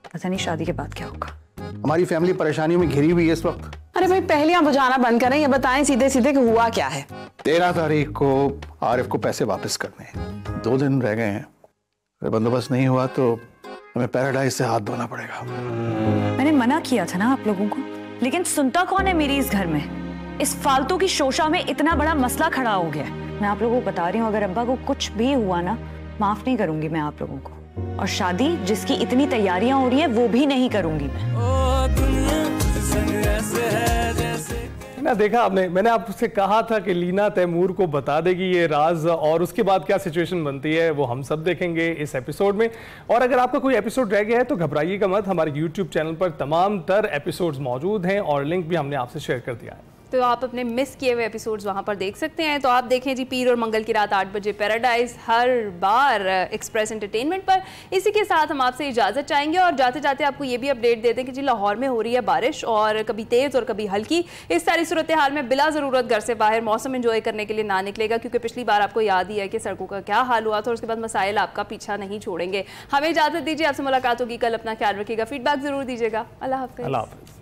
पता नहीं शादी के बाद क्या होगा। हमारी फैमिली परेशानियों में घिरी हुई है इस वक्त। अरे भाई पहले बुझाना बंद करें, ये बताएं सीधे सीधे कि हुआ क्या है। 13 तारीख को आरिफ को पैसे वापस करने हैं, 2 दिन रह गए हैं। अगर बंदोबस्त नहीं हुआ तो हमें पैराडाइज से हाथ धोना पड़ेगा। मैंने मना किया था ना आप लोगों को, लेकिन सुनता कौन है मेरी इस घर में। इस फालतू की शोशा में इतना बड़ा मसला खड़ा हो गया। मैं आप लोगों को बता रही हूँ, अगर अब्बा को कुछ भी हुआ ना, माफ नहीं करूंगी मैं आप लोगों को। और शादी जिसकी इतनी तैयारियां हो रही है वो भी नहीं करूंगी मैं। ना देखा आपने, मैंने आपसे कहा था कि लीना तैमूर को बता देगी ये राज, और उसके बाद क्या सिचुएशन बनती है वो हम सब देखेंगे इस एपिसोड में। और अगर आपका कोई एपिसोड रह गया है तो घबराइएगा मत, हमारे YouTube चैनल पर तमाम तर एपिसोड्स मौजूद हैं और लिंक भी हमने आपसे शेयर कर दिया है, तो आप अपने मिस किए हुए एपिसोड्स वहाँ पर देख सकते हैं। तो आप देखें जी पीर और मंगल की रात 8 बजे पैराडाइज, हर बार एक्सप्रेस एंटरटेनमेंट पर। इसी के साथ हम आपसे इजाज़त चाहेंगे और जाते जाते आपको ये भी अपडेट देते हैं कि जी लाहौर में हो रही है बारिश, और कभी तेज़ और कभी हल्की। इस सारी सूरत हाल में बिला ज़रूरत घर से बाहर मौसम एंजॉय करने के लिए ना निकलेगा, क्योंकि पिछली बार आपको याद ही है कि सड़कों का क्या हाल हुआ था और उसके बाद मसाइल आपका पीछा नहीं छोड़ेंगे। हमें इजाज़त दीजिए, आपसे मुलाकात होगी कल। अपना ख्याल रखिएगा, फीडबैक ज़रूर दीजिएगा। अल्लाह हाफ़िज़।